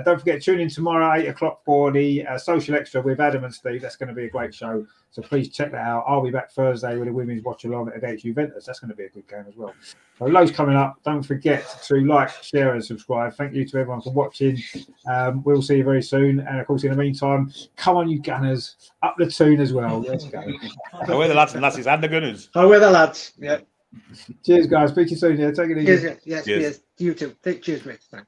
Don't forget, tune in tomorrow, 8 o'clock, for the Social Extra with Adam and Steve. That's going to be a great show. So please check that out. I'll be back Thursday with a women's watch along against Juventus. That's going to be a good game as well. So loads coming up. Don't forget to like, share, and subscribe. Thank you to everyone for watching. We'll see you very soon. And of course, in the meantime, come on, you Gunners. Up the tune as well. Let's go. How are the lads and lasses and the Gunners? How are the lads? Yeah. Cheers, guys. Speak to you soon. Yeah, take it easy. Yes. You too. Cheers, mate. Thanks.